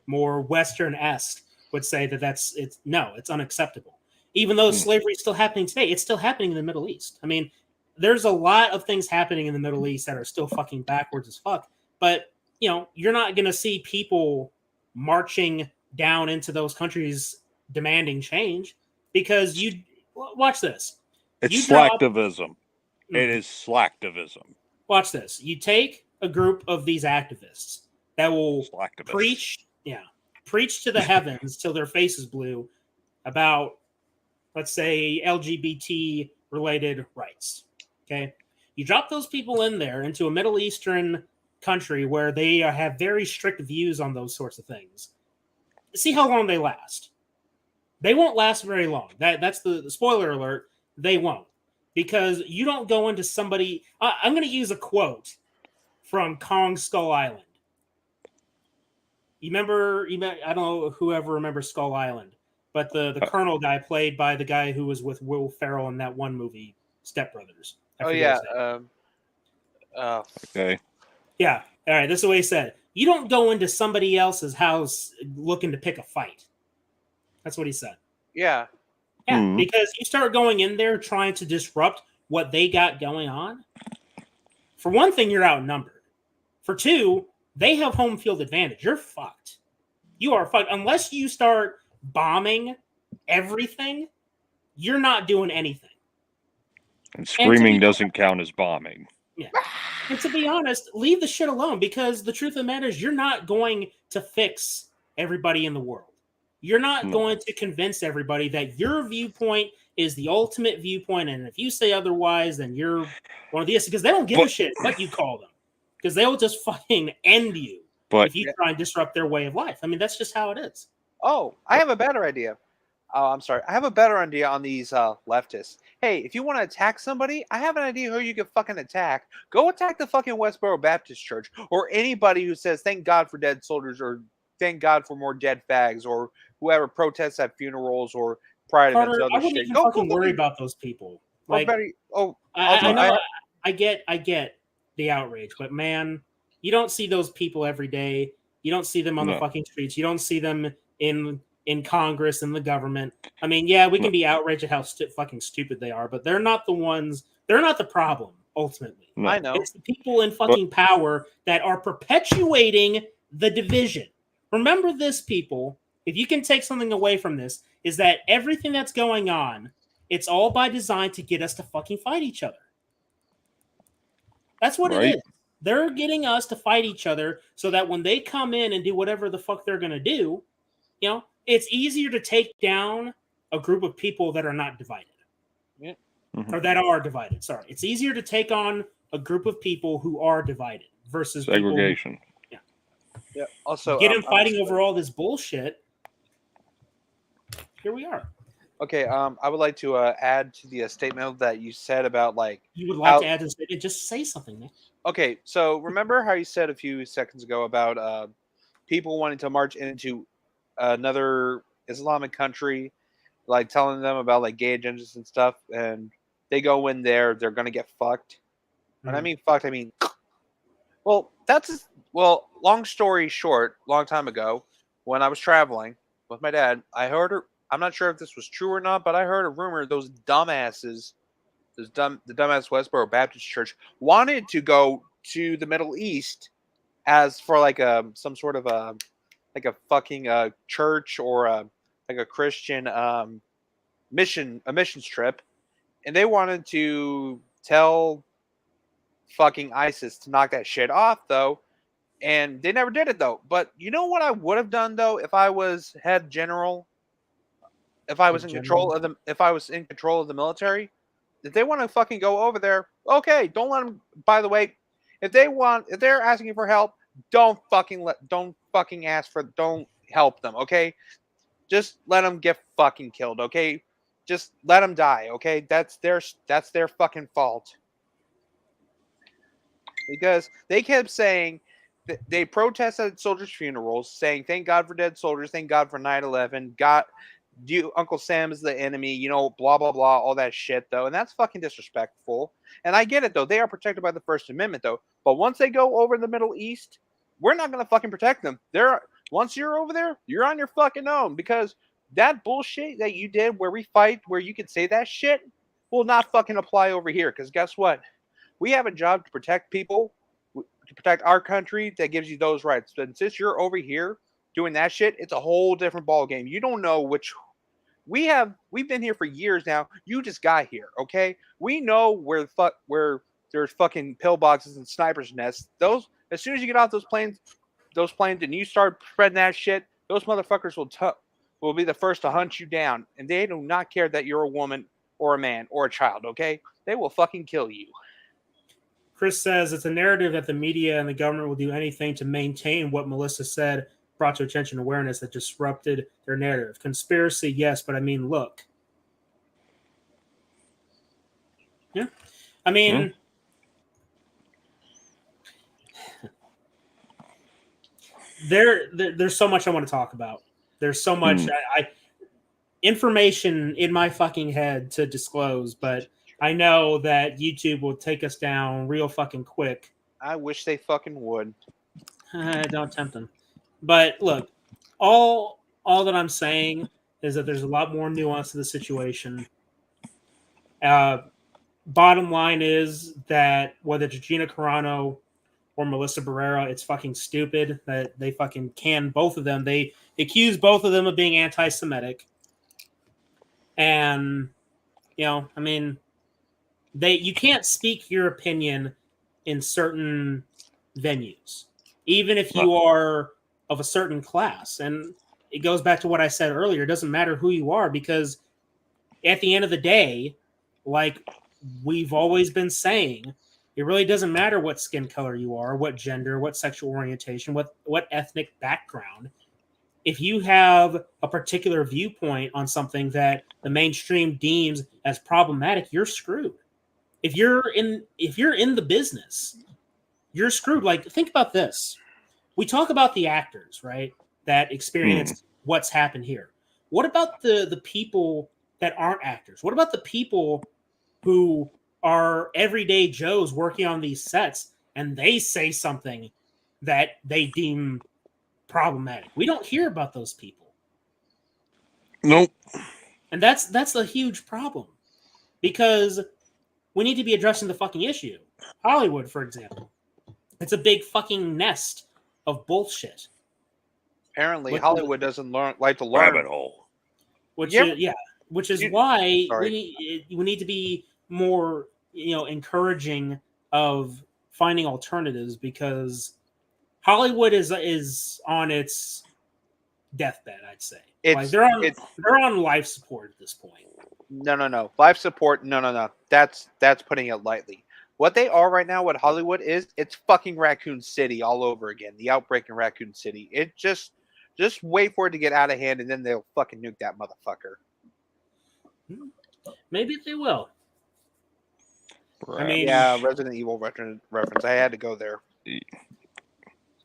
more Western-esque, would say that it's unacceptable. Even though slavery is still happening today, it's still happening in the Middle East. I mean, there's a lot of things happening in the Middle East that are still fucking backwards as fuck. But, you know, you're not going to see people marching down into those countries demanding change because watch this. It's slacktivism. It is slacktivism. Watch this. You take a group of these activists that will preach to the heavens till their face is blue about, let's say, LGBT related rights. Okay. You drop those people in there into a Middle Eastern country where they have very strict views on those sorts of things. See how long they last. They won't last very long. That's the spoiler alert. They won't. Because you don't go into somebody. I'm going to use a quote from Kong Skull Island. You remember? I don't know whoever remembers Skull Island, but the Colonel guy played by the guy who was with Will Ferrell in that one movie, Step Brothers. Okay. Yeah. All right. This is what he said. You don't go into somebody else's house looking to pick a fight. That's what he said. Yeah. Yeah, because you start going in there trying to disrupt what they got going on. For one thing, you're outnumbered. For two, they have home field advantage. You're fucked. You are fucked. Unless you start bombing everything, you're not doing anything. And screaming doesn't count as bombing. Yeah. And to be honest, leave the shit alone, because the truth of the matter is you're not going to fix everybody in the world. You're not going to convince everybody that your viewpoint is the ultimate viewpoint, and if you say otherwise, then you're one of the idiots, because they don't give a shit what you call them, because they'll just fucking end you if you try and disrupt their way of life. I mean, that's just how it is. Oh, I have a better idea. Oh, I'm sorry. I have a better idea on these leftists. Hey, if you want to attack somebody, I have an idea who you can fucking attack. Go attack the fucking Westboro Baptist Church, or anybody who says thank God for dead soldiers, or thank God for more dead fags, or whoever protests at funerals or pride events. Carter, I wouldn't even fucking worry about those people. Like, I get the outrage, but man, you don't see those people every day. You don't see them on the fucking streets. You don't see them in Congress and the government. I mean, yeah, we can be outraged at how fucking stupid they are, but they're not the ones. They're not the problem ultimately. I know it's the people in fucking power that are perpetuating the division. Remember this, people. If you can take something away from this, is that everything that's going on, it's all by design to get us to fucking fight each other. That's what it is. They're getting us to fight each other so that when they come in and do whatever the fuck they're going to do, you know, it's easier to take down a group of people that are not divided. Yeah. Or that are divided. Sorry. It's easier to take on a group of people who are divided versus segregation. Yeah. Also, get them fighting over all this bullshit. Here we are. Okay. I would like to add to the statement that you said about like. You would like to add to it? Just say something, Nick. Okay. So remember how you said a few seconds ago about people wanting to march into another Islamic country, like telling them about like gay agendas and stuff, and they go in there, they're gonna get fucked. When I mean fucked, I mean, well, long story short, long time ago, when I was traveling with my dad, I heard I'm not sure if this was true or not, but I heard a rumor those dumbasses, the dumbass Westboro Baptist Church wanted to go to the Middle East as for like some sort of a fucking church or like a Christian missions trip, and they wanted to tell fucking ISIS to knock that shit off though, and they never did it though. But you know what I would have done though if I was head general, if I was in control of the military, if they want to fucking go over there, okay, don't let them. By the way, if they're asking for help, don't help them, okay? Just let them get fucking killed, okay? Just let them die, okay? That's their fucking fault. Because they kept saying they protested at soldiers' funerals, saying thank God for dead soldiers, thank God for 9/11, God, Uncle Sam is the enemy, you know, blah blah blah, all that shit though, and that's fucking disrespectful. And I get it though; they are protected by the First Amendment though. But once they go over the Middle East, we're not gonna fucking protect them. Once you're over there, you're on your fucking own, because that bullshit that you did where we fight, where you can say that shit, will not fucking apply over here. Because guess what? We have a job to protect people, to protect our country that gives you those rights. But since you're over here doing that shit, it's a whole different ball game. You don't know which. We've been here for years now. You just got here, okay? We know where there's fucking pillboxes and snipers' nests. Those, as soon as you get off those planes and you start spreading that shit, those motherfuckers will be the first to hunt you down, and they do not care that you're a woman or a man or a child, okay? They will fucking kill you. Chris says it's a narrative that the media and the government will do anything to maintain what Melissa said, brought to attention awareness that disrupted their narrative. Conspiracy, yes, but I mean, look. Yeah. I mean, there's so much I want to talk about. There's so much information in my fucking head to disclose, but I know that YouTube will take us down real fucking quick. I wish they fucking would. Don't tempt them. But look, all that I'm saying is that there's a lot more nuance to the situation. Bottom line is that whether it's Gina Carano or Melissa Barrera, it's fucking stupid that they fucking can both of them. They accuse both of them of being anti-Semitic. And, you know, I mean, you can't speak your opinion in certain venues, even if you are of a certain class. And it goes back to what I said earlier. It doesn't matter who you are, because at the end of the day, like we've always been saying, it really doesn't matter what skin color you are, what gender, what sexual orientation, what ethnic background. If you have a particular viewpoint on something that the mainstream deems as problematic, you're screwed. If you're in the business, you're screwed. Like, think about this. We talk about the actors, right, that experience what's happened here. What about the people that aren't actors? What about the people who are everyday Joes working on these sets and they say something that they deem problematic? We don't hear about those people. Nope. And that's a huge problem, because we need to be addressing the fucking issue. Hollywood, for example, it's a big fucking nest of bullshit. Apparently, Hollywood doesn't like to learn. Rabbit hole. Which is why we need to be more, encouraging of finding alternatives, because Hollywood is on its deathbed, I'd say. They're on life support at this point. No. Life support. No. That's putting it lightly. What they are right now, what Hollywood is, it's fucking Raccoon City all over again. The outbreak in Raccoon City. It just wait for it to get out of hand, and then they'll fucking nuke that motherfucker. Maybe they will. I mean, yeah, Resident Evil reference. I had to go there.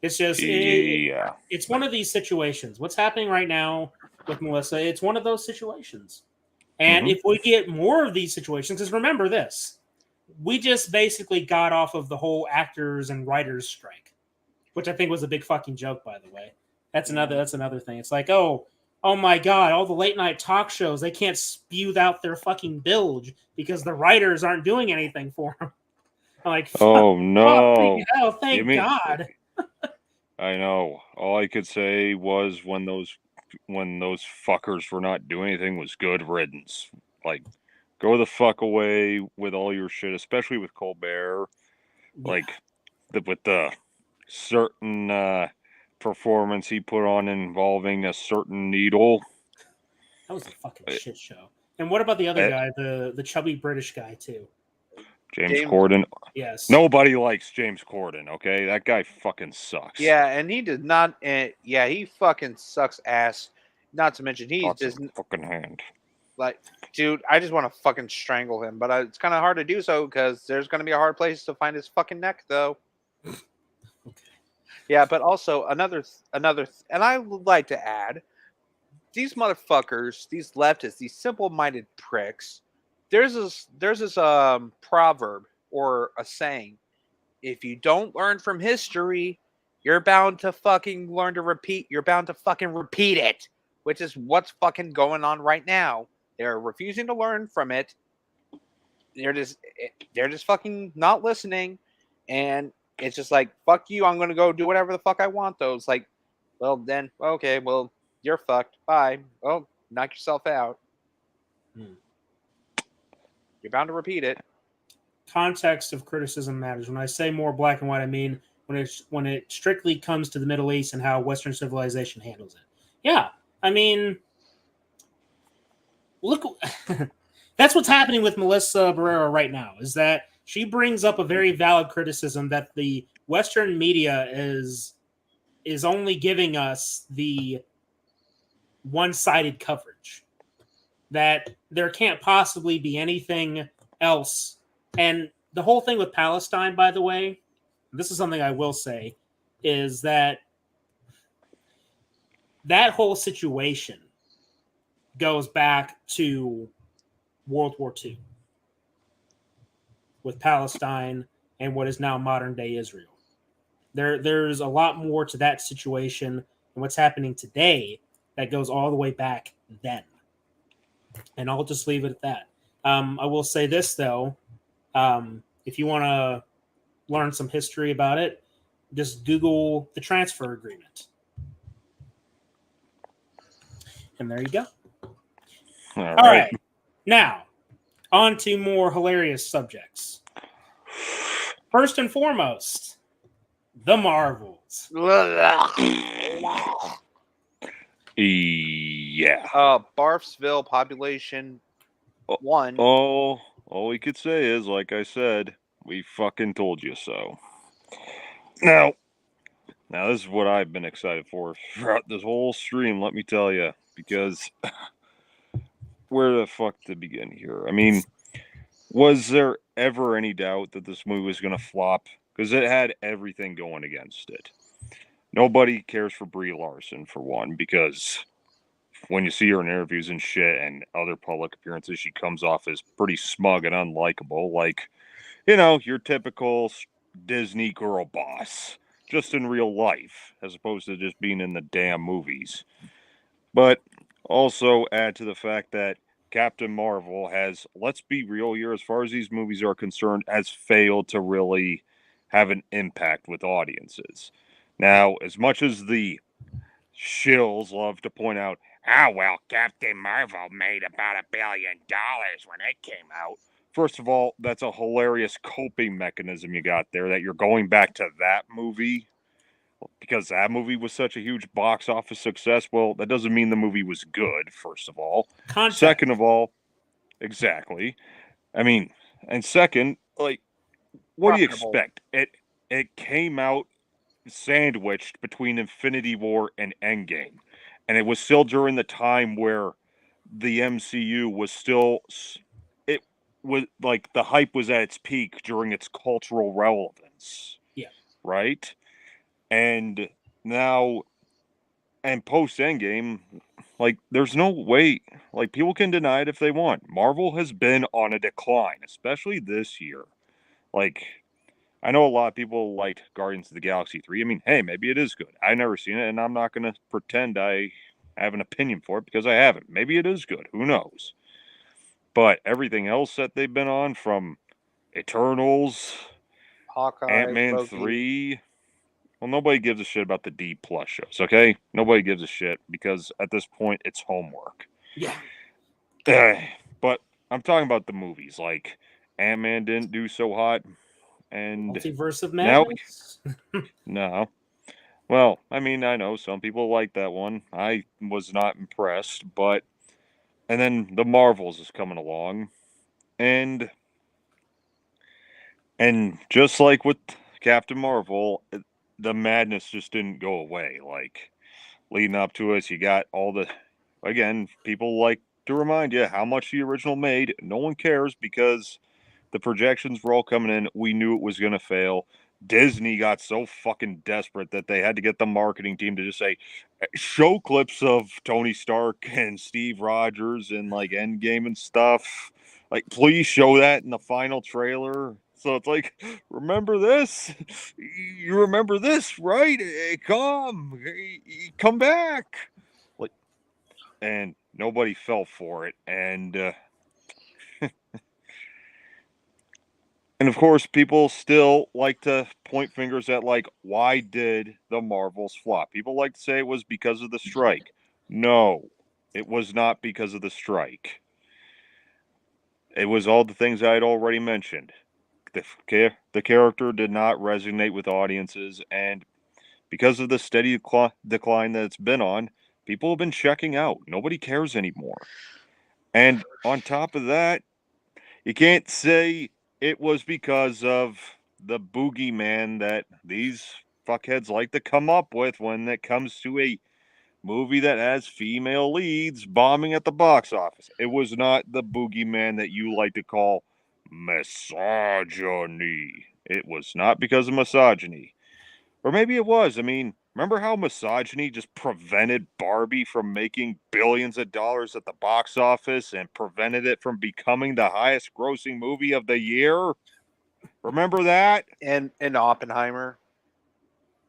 It's just, it's one of these situations. What's happening right now with Melissa, it's one of those situations. And if we get more of these situations, because remember this, we just basically got off of the whole actors and writers strike, which I think was a big fucking joke, by the way. That's another thing. It's like, oh my God, all the late night talk shows, they can't spew out their fucking bilge because the writers aren't doing anything for them. I'm like, oh no. Oh, thank God. I know. All I could say was when those fuckers were not doing anything was good riddance. Like, go the fuck away with all your shit, especially with Colbert. Yeah. Like, with the certain performance he put on involving a certain needle. That was a fucking shit show. And what about the other guy, the chubby British guy too? James Corden. Yes. Nobody likes James Corden, okay? That guy fucking sucks. Yeah, and he did not. He fucking sucks ass. Not to mention, he's just fucking hand. Like, dude, I just want to fucking strangle him, but it's kind of hard to do so because there's going to be a hard place to find his fucking neck, though. Okay. Yeah, but also another, and I would like to add, these motherfuckers, these leftists, these simple-minded pricks. There's this proverb or a saying: if you don't learn from history, you're bound to fucking learn to repeat. You're bound to fucking repeat it, which is what's fucking going on right now. They're refusing to learn from it. They're just fucking not listening, and it's just like, fuck you. I'm gonna go do whatever the fuck I want. Though it's like, well then, okay, well you're fucked. Bye. Oh, knock yourself out. You're bound to repeat it. Context of criticism matters. When I say more black and white, I mean when it strictly comes to the Middle East and how Western civilization handles it. Yeah, I mean, look, that's what's happening with Melissa Barrera right now, is that she brings up a very valid criticism that the Western media is only giving us the one-sided coverage, that there can't possibly be anything else. And the whole thing with Palestine, by the way, this is something I will say, is that whole situation goes back to World War II with Palestine and what is now modern-day Israel. There's a lot more to that situation and what's happening today that goes all the way back then. And I'll just leave it at that. I will say this, though. If you want to learn some history about it, just Google the transfer agreement. And there you go. All right. Now, on to more hilarious subjects. First and foremost, the Marvels. Yeah. Barfsville population 1. Oh, all we could say is, like I said, we fucking told you so. Now this is what I've been excited for throughout this whole stream, let me tell you, because where the fuck to begin here? I mean, was there ever any doubt that this movie was going to flop? Because it had everything going against it. Nobody cares for Brie Larson, for one, because when you see her in interviews and shit and other public appearances, she comes off as pretty smug and unlikable, like, you know, your typical Disney girl boss, just in real life, as opposed to just being in the damn movies. But also add to the fact that Captain Marvel has, let's be real here, as far as these movies are concerned, has failed to really have an impact with audiences. Now, as much as the shills love to point out, well, Captain Marvel made about $1 billion when it came out. First of all, that's a hilarious coping mechanism you got there, that you're going back to that movie because that movie was such a huge box office success. Well, that doesn't mean the movie was good, first of all. Context. Second of all, exactly. I mean, and second, like, what do you expect? It came out sandwiched between Infinity War and Endgame. And it was still during the time where the MCU was still, it was like the hype was at its peak during its cultural relevance. Yeah. Right? And now, and post Endgame, like, there's no way, like, people can deny it if they want. Marvel has been on a decline, especially this year. Like, I know a lot of people liked Guardians of the Galaxy 3. I mean, hey, maybe it is good. I've never seen it, and I'm not going to pretend I have an opinion for it because I haven't. Maybe it is good. Who knows? But everything else that they've been on, from Eternals, Hawkeye, Ant-Man Loki. 3... Well, nobody gives a shit about the D+ shows, okay? Nobody gives a shit because at this point, it's homework. Yeah. But I'm talking about the movies. Like, Ant-Man didn't do so hot. And Multiverse of now, Madness? no. Well, I mean, I know some people like that one. I was not impressed, but... And then the Marvels is coming along. And just like with Captain Marvel, the madness just didn't go away. Like, leading up to us, you got all the... Again, people like to remind you how much the original made. No one cares because the projections were all coming in. We knew it was going to fail. Disney got so fucking desperate that they had to get the marketing team to just say, show clips of Tony Stark and Steve Rogers and like Endgame and stuff. Like, please show that in the final trailer. So it's like, remember this? You remember this, right? Come back. Like, and nobody fell for it. And of course, people still like to point fingers at, like, why did the Marvels flop? People like to say it was because of the strike. No, it was not because of the strike. It was all the things I had already mentioned. The character did not resonate with audiences, and because of the steady decline that it's been on, people have been checking out. Nobody cares anymore. And on top of that, you can't say it was because of the boogeyman that these fuckheads like to come up with when it comes to a movie that has female leads bombing at the box office. It was not the boogeyman that you like to call misogyny. It was not because of misogyny. Or maybe it was. I mean, remember how misogyny just prevented Barbie from making billions of dollars at the box office and prevented it from becoming the highest grossing movie of the year? Remember that? And Oppenheimer.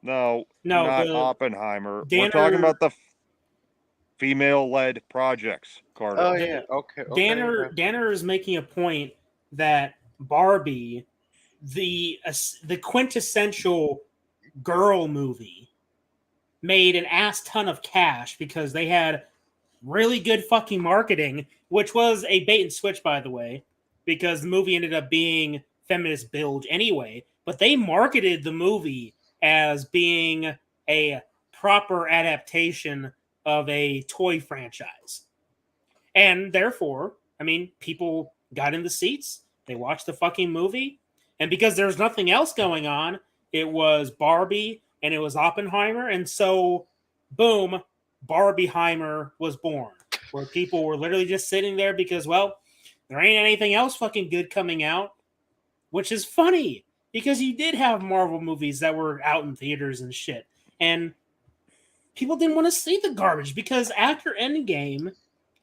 No, No, not the Oppenheimer. We're Danner- talking about the female-led projects, Carter. Oh yeah, okay. Danner is making a point that Barbie, the quintessential girl movie, made an ass ton of cash because they had really good fucking marketing, which was a bait and switch, by the way, because the movie ended up being feminist bilge anyway. but they marketed the movie as being a proper adaptation of a toy franchise. And therefore, I mean, people got in the seats, they watched the fucking movie, and because there's nothing else going on, it was Barbie and it was Oppenheimer, and so, boom, Barbieheimer was born, where people were literally just sitting there because, well, there ain't anything else fucking good coming out, which is funny, because you did have Marvel movies that were out in theaters and shit, and people didn't want to see the garbage, because after Endgame,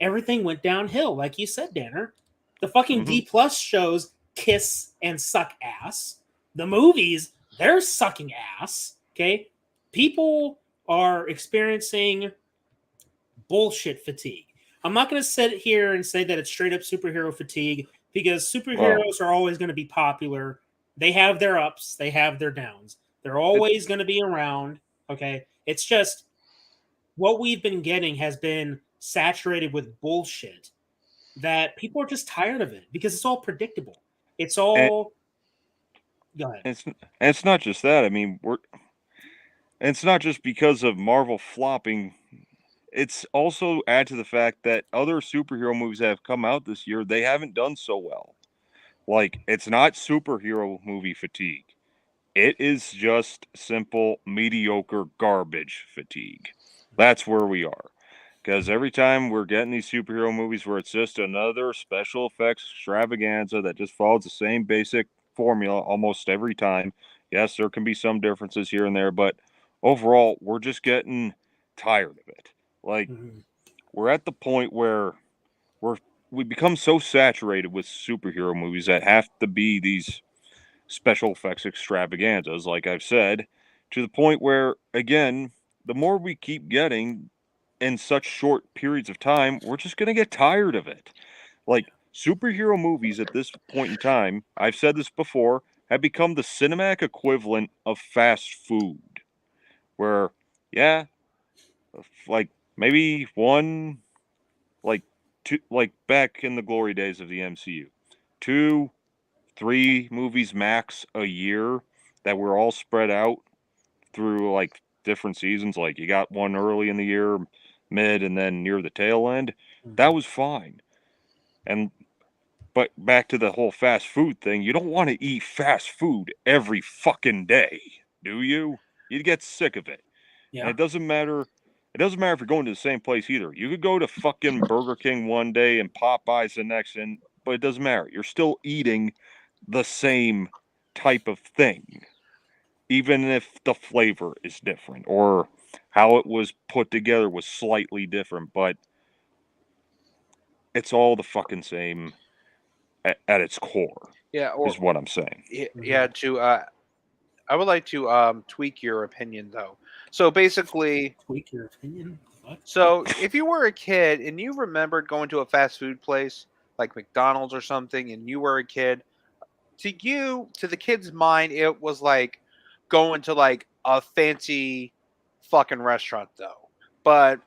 everything went downhill, like you said, Danner. The fucking D plus shows kiss and suck ass. The movies, they're sucking ass. Okay, people are experiencing bullshit fatigue. I'm not going to sit here and say that it's straight up superhero fatigue, because superheroes are always going to be popular. They have their ups, they have their downs. They're always going to be around. Okay, it's just what we've been getting has been saturated with bullshit that people are just tired of it, because it's all predictable. It's all. Go ahead. It's not just that. I mean, it's not just because of Marvel flopping. It's also add to the fact that other superhero movies that have come out this year, they haven't done so well. Like, it's not superhero movie fatigue. It is just simple, mediocre garbage fatigue. That's where we are. Because every time we're getting these superhero movies where it's just another special effects extravaganza that just follows the same basic formula almost every time. Yes, there can be some differences here and there, but overall, we're just getting tired of it. Like, we're at the point where we become so saturated with superhero movies that have to be these special effects extravaganzas, like I've said, to the point where, again, the more we keep getting in such short periods of time, we're just going to get tired of it. Like, superhero movies at this point in time, I've said this before, have become the cinematic equivalent of fast food. Where, yeah, like, maybe one, like, two, like, back in the glory days of the MCU, 2, 3 movies max a year that were all spread out through, like, different seasons. Like, you got one early in the year, mid, and then near the tail end. That was fine. But back to the whole fast food thing, you don't want to eat fast food every fucking day, do you? You'd get sick of it. Yeah. And it doesn't matter if you're going to the same place either. You could go to fucking Burger King one day and Popeyes the next, but it doesn't matter. You're still eating the same type of thing, even if the flavor is different or how it was put together was slightly different, but it's all the fucking same at its core. Yeah, is what I'm saying. Yeah. I would like to tweak your opinion though. So basically, Tweak your opinion. What? so if you were a kid and you remembered going to a fast food place like McDonald's or something, and you were a kid, to the kid's mind, it was like going to like a fancy fucking restaurant though. But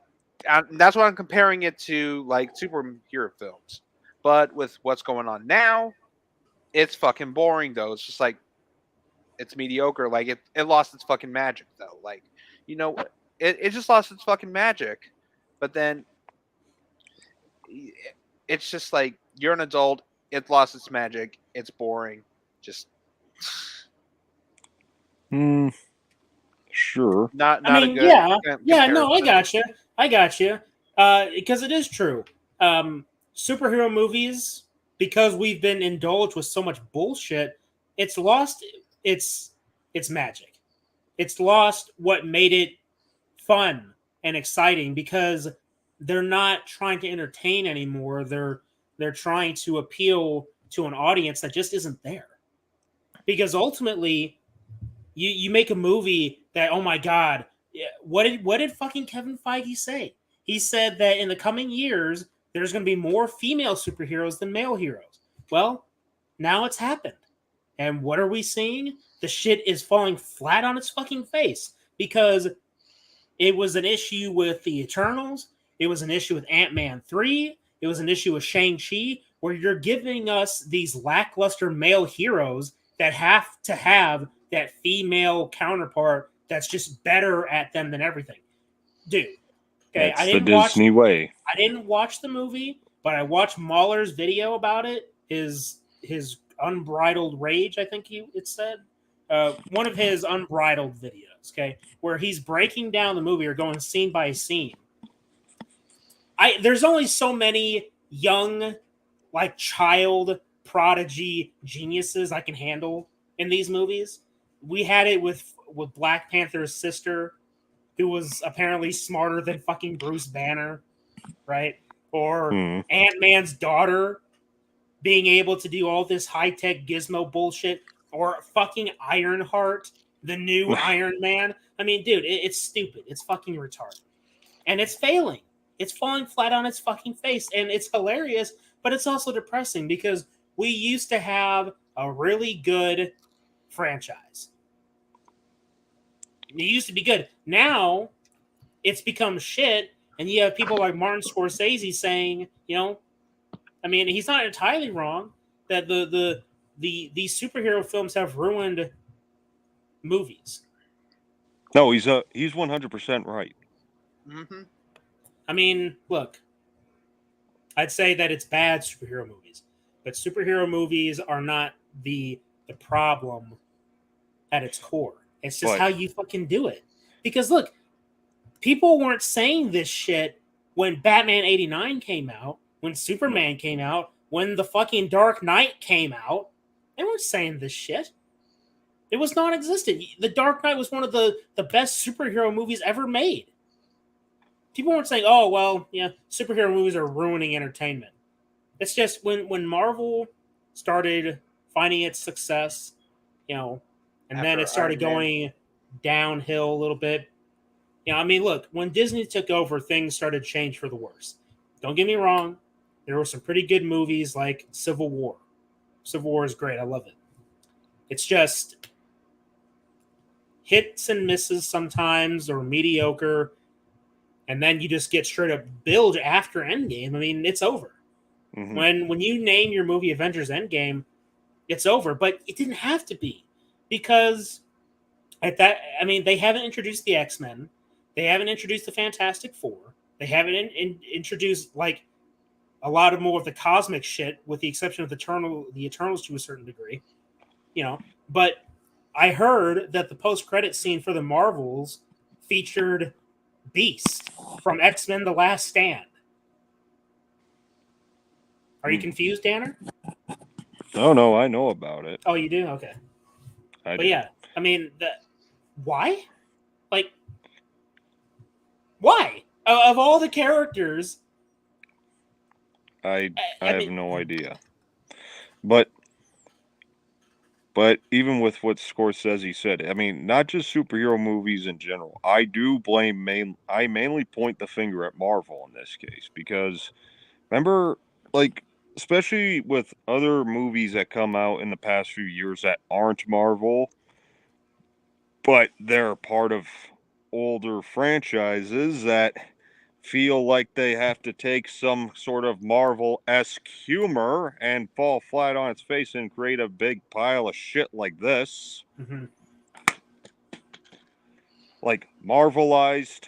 that's what I'm comparing it to, like superhero films. But with what's going on now, it's fucking boring though. It's just like, it's mediocre. Like it lost its fucking magic though. Like, you know, it just lost its fucking magic. But then it's just like, you're an adult. It lost its magic. It's boring. Just Sure. not I a mean, good. yeah. No, I got you. Because it is true. Superhero movies, because we've been indulged with so much bullshit, it's lost its magic. It's lost what made it fun and exciting, because they're not trying to entertain anymore. They're trying to appeal to an audience that just isn't there. Because ultimately, you make a movie that, oh my god, what did fucking Kevin Feige say? He said that in the coming years, there's going to be more female superheroes than male heroes. Well, now it's happened. And what are we seeing? The shit is falling flat on its fucking face, because it was an issue with the Eternals. It was an issue with Ant-Man 3. It was an issue with Shang-Chi, where you're giving us these lackluster male heroes that have to have that female counterpart that's just better at them than everything. Dude, okay, It's the Disney way. I didn't watch the movie, but I watched Mahler's video about it. His unbridled rage, I think it said. One of his unbridled videos, okay, where he's breaking down the movie or going scene by scene. There's only so many young, like child prodigy geniuses I can handle in these movies. We had it with Black Panther's sister, who was apparently smarter than fucking Bruce Banner, right? Or Ant-Man's daughter being able to do all this high-tech gizmo bullshit, or fucking Ironheart, the new Iron Man. I mean, dude, it's stupid. It's fucking retarded. And it's failing. It's falling flat on its fucking face. And it's hilarious, but it's also depressing because we used to have a really good franchise. It used to be good. Now, it's become shit, and you have people like Martin Scorsese saying, I mean, he's not entirely wrong that these superhero films have ruined movies. No, he's 100% right. Mm-hmm. I mean, look, I'd say that it's bad superhero movies, but superhero movies are not the problem at its core. It's just how you fucking do it. Because look, people weren't saying this shit when Batman 89 came out, when Superman came out, when the fucking Dark Knight came out. They weren't saying this shit. It was non-existent. The Dark Knight was one of the best superhero movies ever made. People weren't saying, oh, well, yeah, superhero movies are ruining entertainment. It's just when Marvel started finding its success, and then it started going downhill a little bit. I mean, look, when Disney took over, things started to change for the worse. Don't get me wrong. There were some pretty good movies like Civil War. Civil War is great. I love it. It's just hits and misses sometimes, or mediocre, and then you just get straight up bilge after Endgame. I mean, it's over. Mm-hmm. When you name your movie Avengers Endgame, it's over. But it didn't have to be, because they haven't introduced the X-Men. They haven't introduced the Fantastic Four. They haven't introduced like a lot of more of the cosmic shit, with the exception of the Eternals to a certain degree. But I heard that the post-credit scene for the Marvels featured Beast from X-Men: The Last Stand. Are you confused, Danner? No, I know about it. Oh, you do? Okay. Yeah, I mean, why? Like, why? Of all the characters, I have no idea. But even with what Scorsese said, I mean, not just superhero movies in general. I do I mainly point the finger at Marvel in this case, because remember, like, especially with other movies that come out in the past few years that aren't Marvel, but they're part of older franchises that feel like they have to take some sort of Marvel-esque humor and fall flat on its face and create a big pile of shit like this. Mm-hmm. Like, Marvelized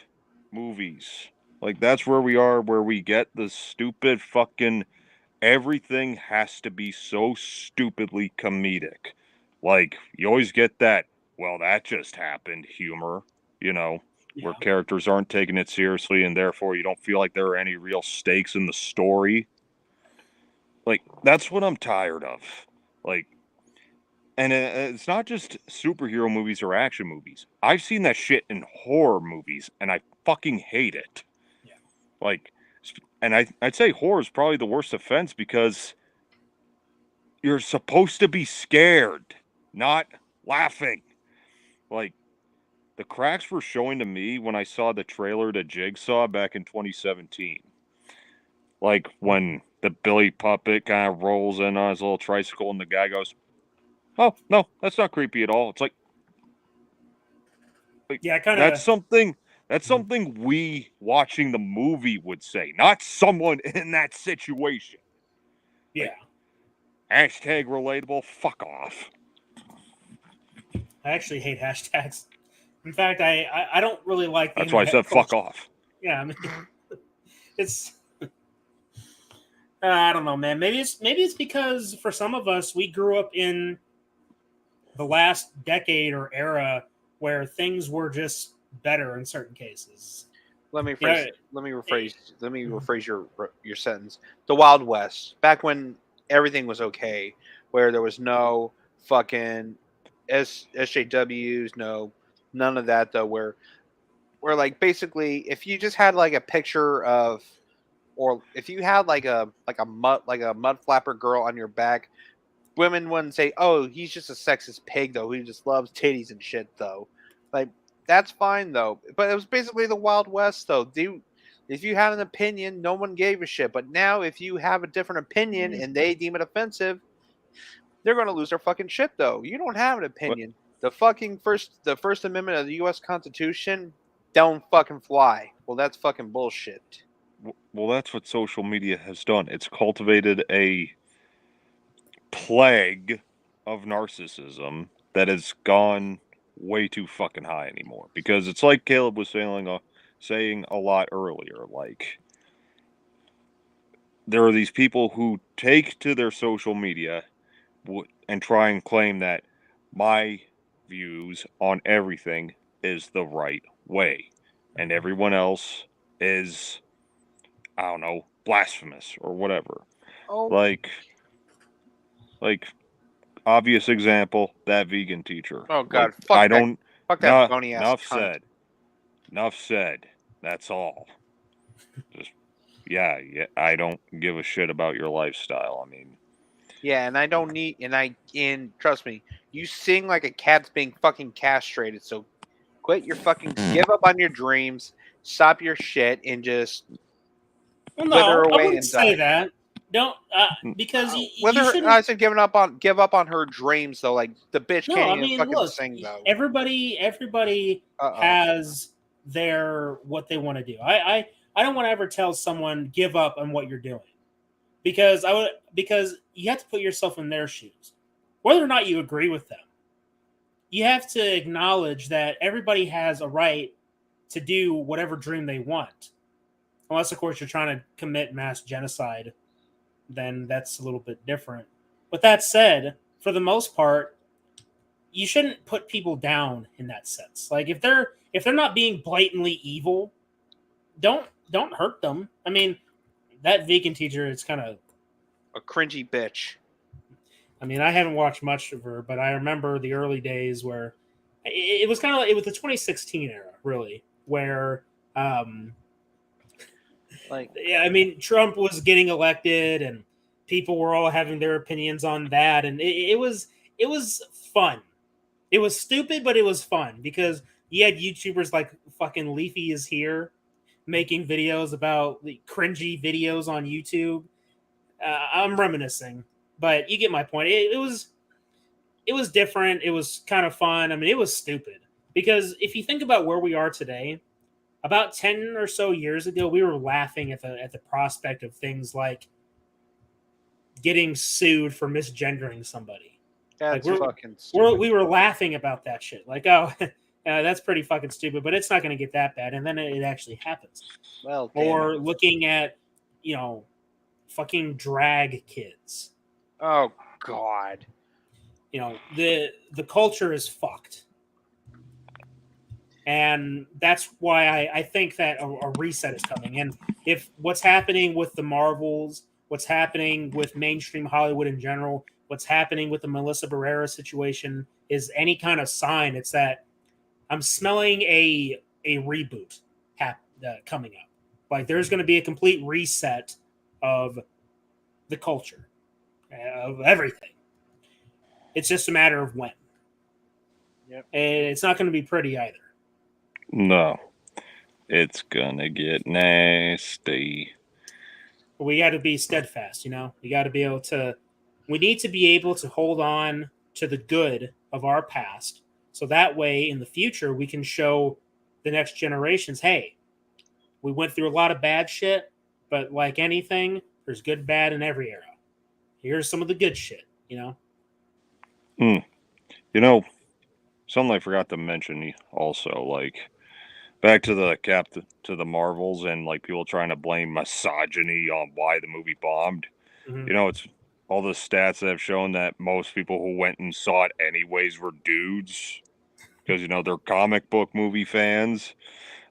movies. Like, that's where we are, where we get the stupid fucking everything has to be so stupidly comedic. Like, you always get that, well, that just happened humor, where characters aren't taking it seriously, and therefore you don't feel like there are any real stakes in the story. Like, that's what I'm tired of. Like, and it's not just superhero movies or action movies. I've seen that shit in horror movies, and I fucking hate it. Yeah. Like, and I'd say horror is probably the worst offense, because you're supposed to be scared, not laughing. Like, the cracks were showing to me when I saw the trailer to Jigsaw back in 2017. Like, when the Billy puppet kind of rolls in on his little tricycle and the guy goes, oh, no, that's not creepy at all. It's like yeah, kind of. That's something we watching the movie would say, not someone in that situation. Yeah. Like, # relatable, fuck off. I actually hate hashtags. In fact, I don't really like the That's why I said culture. fuck off. Yeah, I mean, it's I don't know, man. Maybe it's because for some of us we grew up in the last decade or era where things were just better in certain cases. Let me Yeah. rephrase your sentence. The Wild West, back when everything was okay, where there was no fucking SJWs, none of that though. Where like basically, if you just had like a picture of, or if you had like a mud flapper girl on your back, women wouldn't say, "Oh, he's just a sexist pig though. He just loves titties and shit though." Like that's fine though. But it was basically the Wild West though. If you had an opinion, no one gave a shit. But now, if you have a different opinion and they deem it offensive, they're gonna lose their fucking shit though. You don't have an opinion. The First Amendment of the U.S. Constitution don't fucking fly. Well, that's fucking bullshit. Well, that's what social media has done. It's cultivated a plague of narcissism that has gone way too fucking high anymore. Because it's like Caleb was saying a lot earlier. Like, there are these people who take to their social media and try and claim that my views on everything is the right way, and everyone else is, I don't know, blasphemous or whatever. Oh, Like obvious example, that vegan teacher. oh god, Like, fuck I that, don't. fuck that bony ass Enough cunt. said. Enough said. That's all. Just yeah. I don't give a shit about your lifestyle. I mean, Yeah, and I don't need, and trust me, you sing like a cat's being fucking castrated. So quit your fucking, give up on your dreams, stop your shit, and just Well, wither no, I away wouldn't and say die. that. Don't because you Whether shouldn't. I said give up on her dreams though. Like the bitch No, can't I even mean, fucking look, sing though. everybody Uh-oh. has their what they want to do. I don't want to ever tell someone give up on what you're doing because you have to put yourself in their shoes, whether or not you agree with them. You have to acknowledge that everybody has a right to do whatever dream they want, unless of course you're trying to commit mass genocide. Then that's a little bit different. But that said, for the most part, you shouldn't put people down in that sense. Like if they're not being blatantly evil, don't hurt them. I mean, that vegan teacher is kind of A cringy bitch. I mean, I haven't watched much of her, but I remember the early days where it was kind of like it was the 2016 era, really, where Like yeah, I mean, Trump was getting elected, and people were all having their opinions on that, and it was fun. It was stupid, but it was fun because you had YouTubers like fucking Leafy is here making videos about the cringy videos on YouTube. I'm reminiscing, but you get my point. It was different. It was kind of fun. I mean, it was stupid because if you think about where we are today, about 10 or so years ago, we were laughing at the prospect of things like getting sued for misgendering somebody. that's Like, fucking stupid. we were laughing about that shit. Like, oh, that's pretty fucking stupid, but it's not going to get that bad. And then it actually happens. Well, damn Or it. looking at, fucking drag kids. Oh god. The culture is fucked. And that's why I think that a reset is coming. And if what's happening with the Marvels, what's happening with mainstream Hollywood in general, what's happening with the Melissa Barrera situation is any kind of sign, it's that I'm smelling a reboot coming up. Like there's going to be a complete reset of the culture, of everything. It's just a matter of when. Yep. And it's not going to be pretty either. no. It's gonna get nasty. But we got to be steadfast, We got to be able to. We need to be able to hold on to the good of our past, so that way in the future we can show the next generations, hey, we went through a lot of bad shit, but like anything, there's good, bad in every era. Here's some of the good shit, You know, something I forgot to mention also, like back to the Marvels and like people trying to blame misogyny on why the movie bombed. Mhm. You know, it's all the stats that have shown that most people who went and saw it anyways were dudes because they're comic book movie fans.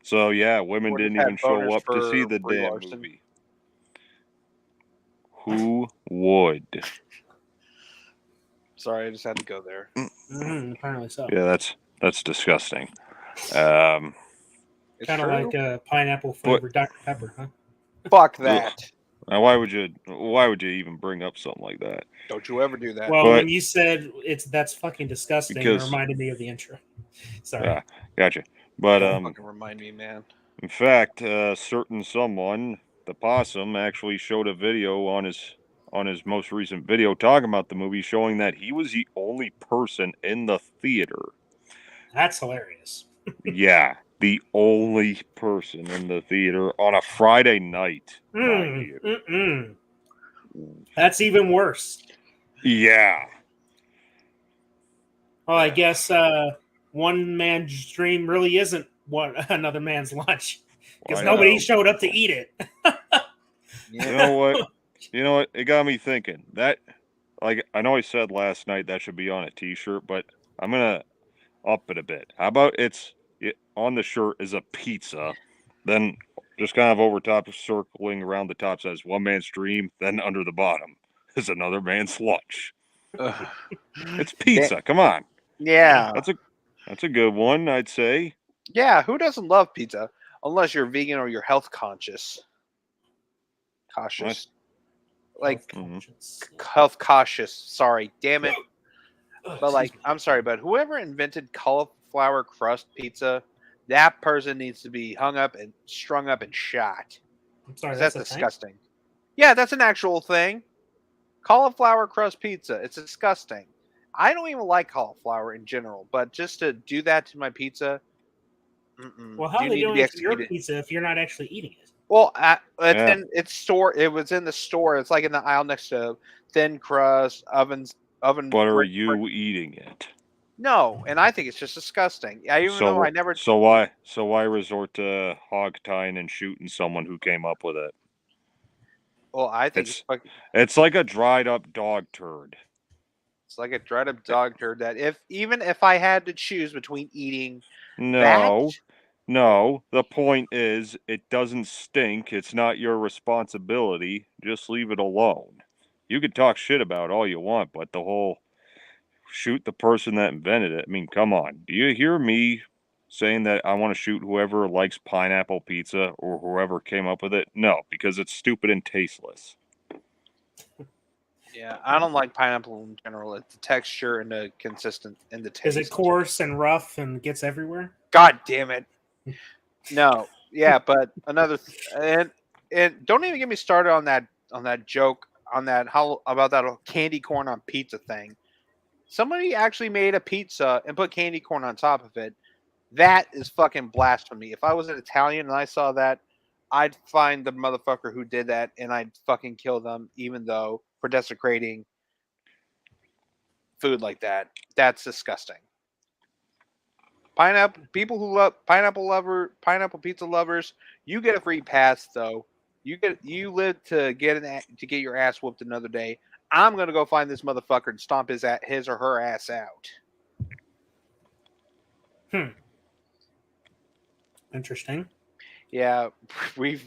So yeah, women Or just didn't had even show boners up to see for the Brie damn Larson. movie. Who would? Sorry, I just had to go there. Apparently so. Yeah, that's disgusting. It's Kind of true. like a pineapple flavored Dr. Pepper, huh? Fuck that. Now, why would you even bring up something like that? Don't you ever do that. Well, But- when you said that's fucking disgusting, it Because- reminded me of the intro. Sorry. Yeah, gotcha. But Don't fucking remind me, man. in fact, certain someone, the possum, actually showed a video on his most recent video talking about the movie, showing that he was the only person in the theater. That's hilarious. Yeah, the only person in the theater on a Friday night. Mind you. That's even worse. Yeah. Well, I guess one man's dream really isn't another man's lunch because I nobody know. showed up to eat it. You know what? It got me thinking. That, like, I know I said last night that should be on a T-shirt, but I'm gonna up it a bit. How about on the shirt is a pizza, then just kind of over top, circling around the top says one man's dream, then under the bottom is another man's lunch. Ugh. It's pizza. Come on, Yeah. that's a good one, I'd say. Yeah, who doesn't love pizza? Unless you're vegan or you're health conscious. Cautious. Like, health cautious. Sorry, damn it. But like, I'm sorry, but whoever invented cauliflower crust pizza, that person needs to be hung up and strung up and shot. I'm sorry, That's that's a thing? disgusting. Yeah, that's an actual thing. Cauliflower crust pizza. It's disgusting. I don't even like cauliflower in general, but just to do that to my pizza. Well, how are they doing it to your pizza if you're not actually eating it? Well, it's store. It was in the store. It's like in the aisle next to thin crust oven. But are you eating it? No, and I think it's just disgusting. Though I never. So why resort to hog tying and shooting someone who came up with it? Well, I think it's like a dried up dog turd. It's like a dried up dog turd that even if I had to choose between eating No, the point is it doesn't stink. It's not your responsibility. Just leave it alone. You could talk shit about all you want, but the whole shoot the person that invented it. I mean, come on. Do you hear me saying that I want to shoot whoever likes pineapple pizza or whoever came up with it? No, because it's stupid and tasteless. Yeah, I don't like pineapple in general. It's the texture and the taste. Is it coarse and rough and gets everywhere? God damn it. No. Yeah, but and don't even get me started on that joke about that candy corn on pizza thing. Somebody actually made a pizza and put candy corn on top of it. That is fucking blasphemy. If I was an Italian and I saw that, I'd find the motherfucker who did that and I'd fucking kill them, even though for desecrating food like that. That's disgusting. Pineapple people who love pineapple pizza lovers, you get a free pass though. You live to get your ass whooped another day. I'm gonna go find this motherfucker and stomp his or her ass out. Interesting. Yeah, we've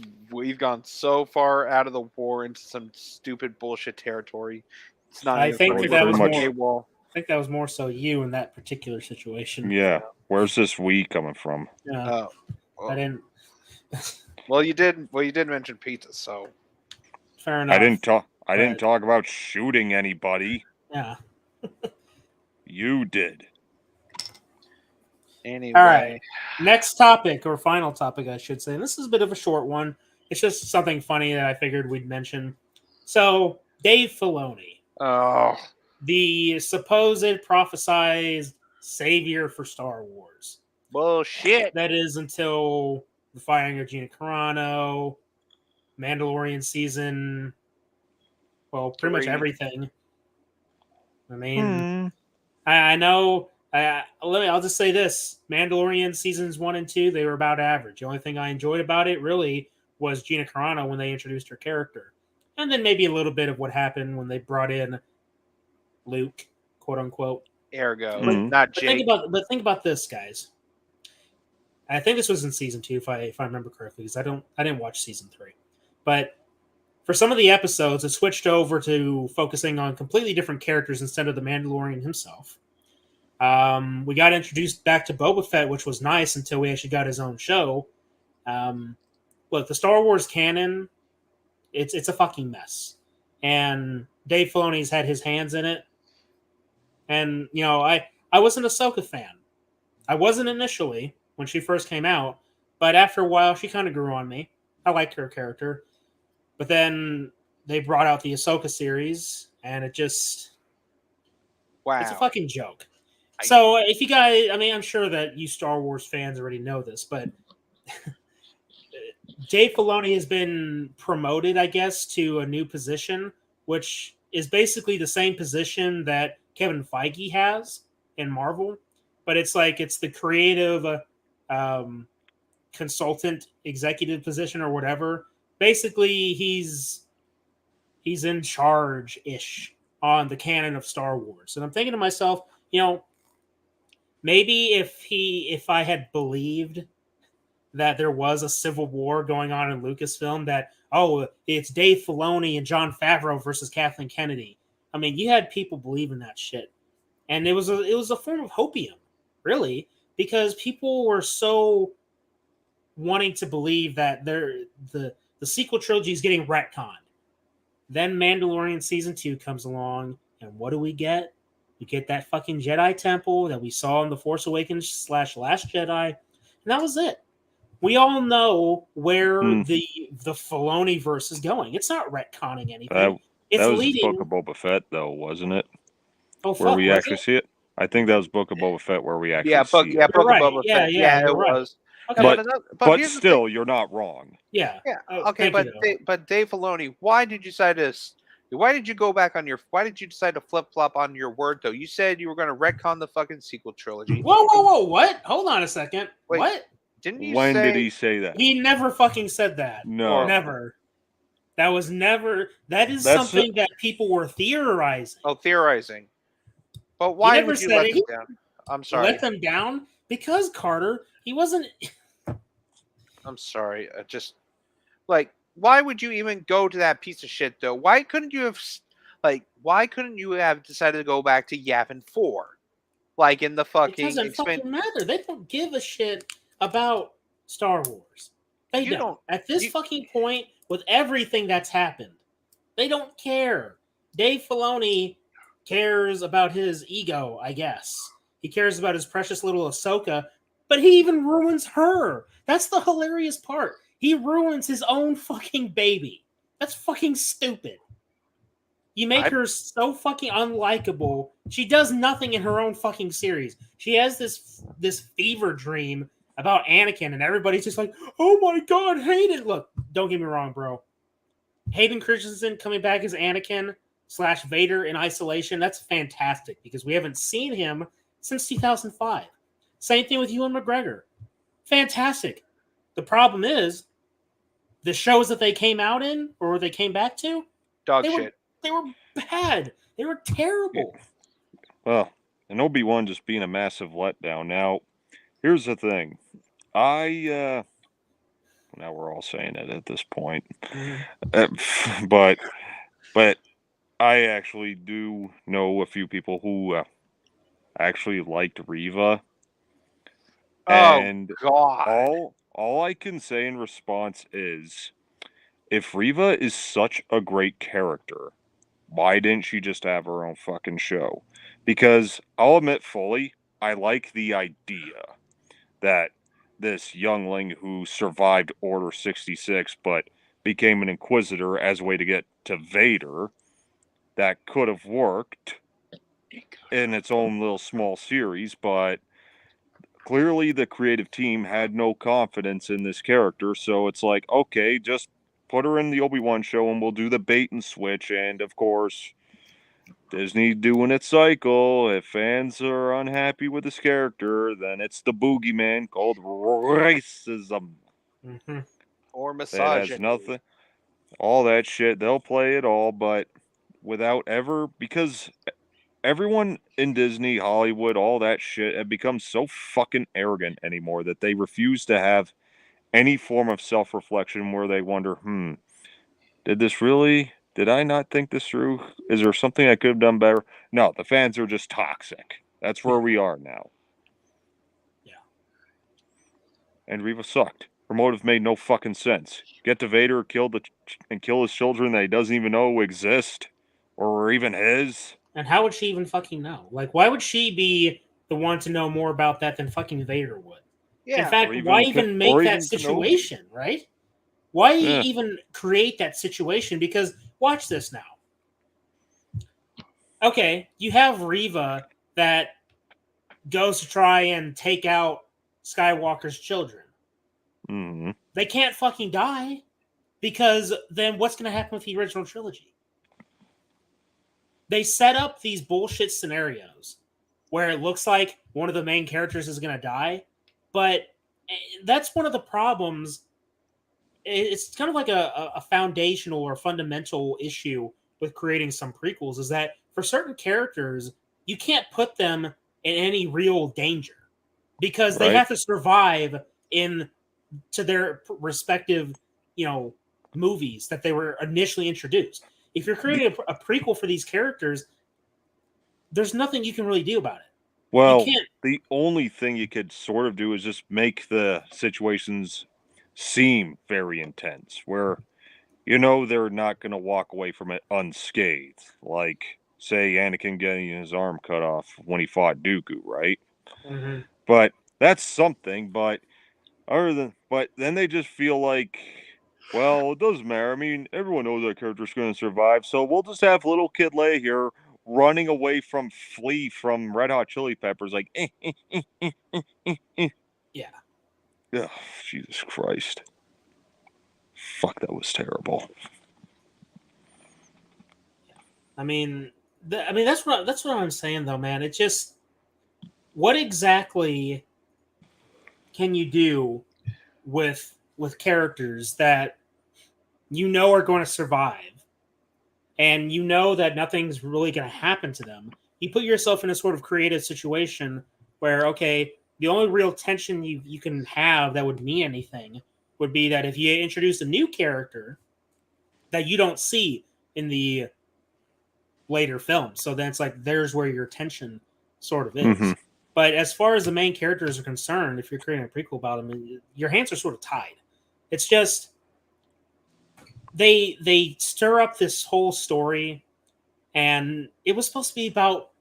gone so far out of the war into some stupid bullshit territory. It's not. I think that was more so you in that particular situation. Yeah. Where's this we coming from? Yeah. I didn't. Well, you did mention pizza, so fair enough. I didn't talk about shooting anybody. Yeah. You did. Anyway. All right. Next topic, or final topic, I should say. And this is a bit of a short one. It's just something funny that I figured we'd mention. So, Dave Filoni. Oh. The supposed prophesized savior for Star Wars. Bullshit. That is until the firing of Gina Carano, Mandalorian season, well, pretty much everything. I mean, I know I'll just say this: Mandalorian seasons 1 and 2, they were about average. The only thing I enjoyed about it really was Gina Carano when they introduced her character, and then maybe a little bit of what happened when they brought in Luke, quote unquote. Ergo, Mhm. not But Jake. think about this, guys. I think this was in season 2, if I remember correctly, because I didn't watch season 3, but for some of the episodes, it switched over to focusing on completely different characters instead of the Mandalorian himself. We got introduced back to Boba Fett, which was nice until we actually got his own show. Look, the Star Wars canon, it's a fucking mess, and Dave Filoni's had his hands in it. And I wasn't a Ahsoka fan. I wasn't initially when she first came out, but after a while, she kind of grew on me. I liked her character, but then they brought out the Ahsoka series, and it's a fucking joke. So if you guys, I'm sure that you Star Wars fans already know this, but Dave Filoni has been promoted, I guess, to a new position, which is basically the same position that Kevin Feige has in Marvel, but it's the creative consultant executive position or whatever. Basically, he's in charge-ish on the canon of Star Wars. And I'm thinking to myself, maybe if I had believed that there was a civil war going on in Lucasfilm, that it's Dave Filoni and Jon Favreau versus Kathleen Kennedy. You had people believing that shit, and it was a form of hopium, really, because people were so wanting to believe that the sequel trilogy is getting retconned. Then Mandalorian season 2 comes along, and what do we get? We get that fucking Jedi Temple that we saw in The Force Awakens / Last Jedi, and that was it. We all know where the Filoni verse is going. It's not retconning anything. That was Book of Boba Fett, though, wasn't it? Oh, where we actually see it. I think that was Book of Boba Fett where we actually see it. Book of Boba Fett. Yeah, it was. Okay. But still, you're not wrong. Yeah. Okay, but Dave Filoni, why did you decide to? Why did you go back on your? Why did you decide to flip flop on your word though? You said you were going to retcon the fucking sequel trilogy. Whoa! What? Hold on a second. Wait, what? Didn't you? When did he say that? He never fucking said that. No, never. That was never. That's something that people were theorizing. Oh, theorizing. But why would you let them down? I'm sorry. Let them down because Carter. He wasn't. I'm sorry. Why would you even go to that piece of shit though? Why couldn't you have decided to go back to Yavin 4? Like in the fucking. It doesn't fucking matter. They don't give a shit about Star Wars. They don't. At this fucking point, with everything that's happened, they don't care. Dave Filoni cares about his ego, I guess. He cares about his precious little Ahsoka, but he even ruins her. That's the hilarious part. He ruins his own fucking baby. That's fucking stupid. You make her so fucking unlikable. She does nothing in her own fucking series. She has this fever dream about Anakin, and everybody's just like, oh my god, Hayden. Look, don't get me wrong, bro. Hayden Christensen coming back as Anakin / Vader in isolation, that's fantastic because we haven't seen him since 2005. Same thing with Ewan McGregor. Fantastic. The problem is, the shows that they came out in or they came back to, they were bad. They were terrible. Well, and Obi-Wan just being a massive letdown. Now, here's the thing. Now we're all saying it at this point. But I actually do know a few people who actually liked Reva. And God. All I can say in response is, if Reva is such a great character, why didn't she just have her own fucking show? Because I'll admit fully, I like the idea that this youngling who survived Order 66 but became an Inquisitor as a way to get to Vader, that could have worked in its own little small series, but clearly the creative team had no confidence in this character, so it's like, okay, just put her in the Obi-Wan show and we'll do the bait and switch, and of course, Disney doing its cycle. If fans are unhappy with this character, then it's the boogeyman called racism. Mm-hmm. Or That misogyny. has nothing. All that shit. They'll play it all, but without ever, because everyone in Disney, Hollywood, all that shit have become so fucking arrogant anymore that they refuse to have any form of self-reflection where they wonder, did I not think this through? Is there something I could have done better? No, the fans are just toxic. That's where we are now. Yeah. And Reva sucked. Her motive made no fucking sense. Get to Vader, and kill his children that he doesn't even know exist, or were even his. And how would she even fucking know? Like, why would she be the one to know more about that than fucking Vader would? Yeah. In fact, why even make that situation, right? Why even create that situation? Because watch this now. Okay, you have Reva that goes to try and take out Skywalker's children. Mm-hmm. They can't fucking die, because then what's going to happen with the original trilogy? They set up these bullshit scenarios where it looks like one of the main characters is going to die, but that's one of the problems. It's kind of like a foundational or fundamental issue with creating some prequels, is that for certain characters, you can't put them in any real danger because they have to survive to their respective, movies that they were initially introduced. If you're creating a prequel for these characters, there's nothing you can really do about it. Well, the only thing you could sort of do is just make the situations seem very intense, where they're not going to walk away from it unscathed. Like, say, Anakin getting his arm cut off when he fought Dooku, right? Mm-hmm. But that's something. But then they just feel like, well, it doesn't matter. I mean, everyone knows that character's going to survive, so we'll just have little kid Leia here running away from Flea from Red Hot Chili Peppers, like, Yeah. Ugh, Jesus Christ. Fuck, that was terrible. I mean, that's what I'm saying, though, man. It's just, what exactly can you do with characters that are going to survive, and that nothing's really going to happen to them? You put yourself in a sort of creative situation where, okay, the only real tension you can have that would mean anything would be that if you introduce a new character that you don't see in the later films. So then it's like, there's where your tension sort of is. Mm-hmm. But as far as the main characters are concerned, if you're creating a prequel about them, your hands are sort of tied. It's just, they stir up this whole story, and it was supposed to be about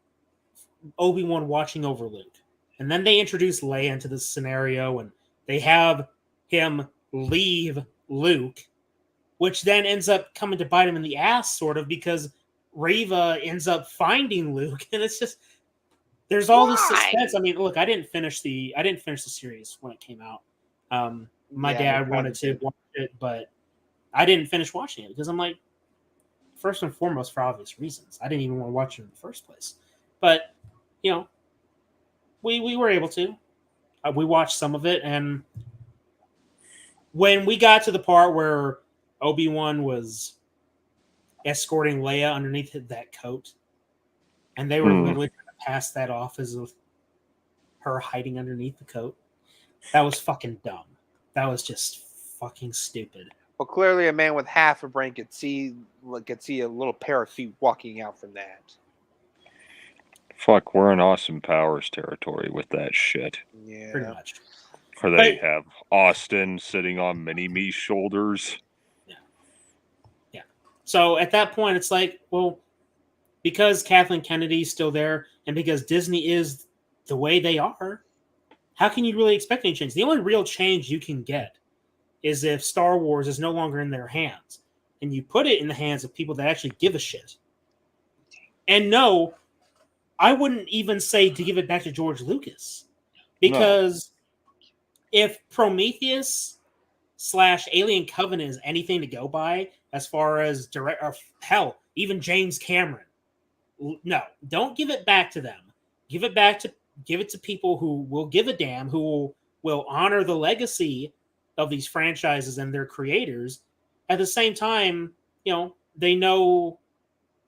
Obi-Wan watching over Luke. And then they introduce Leia into this scenario, and they have him leave Luke, which then ends up coming to bite him in the ass, sort of, because Reva ends up finding Luke, and it's just, there's all this suspense. I mean, look, I didn't finish the series when it came out. My dad wanted to watch it, but I didn't finish watching it because I'm like, first and foremost, for obvious reasons, I didn't even want to watch it in the first place. But we were able to. We watched some of it, and when we got to the part where Obi-Wan was escorting Leia underneath that coat, and they were literally trying to pass that off as her hiding underneath the coat, that was fucking dumb. That was just fucking stupid. Well, clearly a man with half a brain could see a little pair of feet walking out from that. Fuck, we're in Austin Powers territory with that shit. Yeah. Pretty much. Where they have Austin sitting on Mini-Me's shoulders. Yeah. So at that point, it's like, well, because Kathleen Kennedy's still there, and because Disney is the way they are, how can you really expect any change? The only real change you can get is if Star Wars is no longer in their hands, and you put it in the hands of people that actually give a shit. And no, I wouldn't even say to give it back to George Lucas, because if Prometheus / Alien Covenant is anything to go by as far as even James Cameron, No, don't give it back to them. Give it to people who will give a damn, who will honor the legacy of these franchises and their creators. At the same time, they know,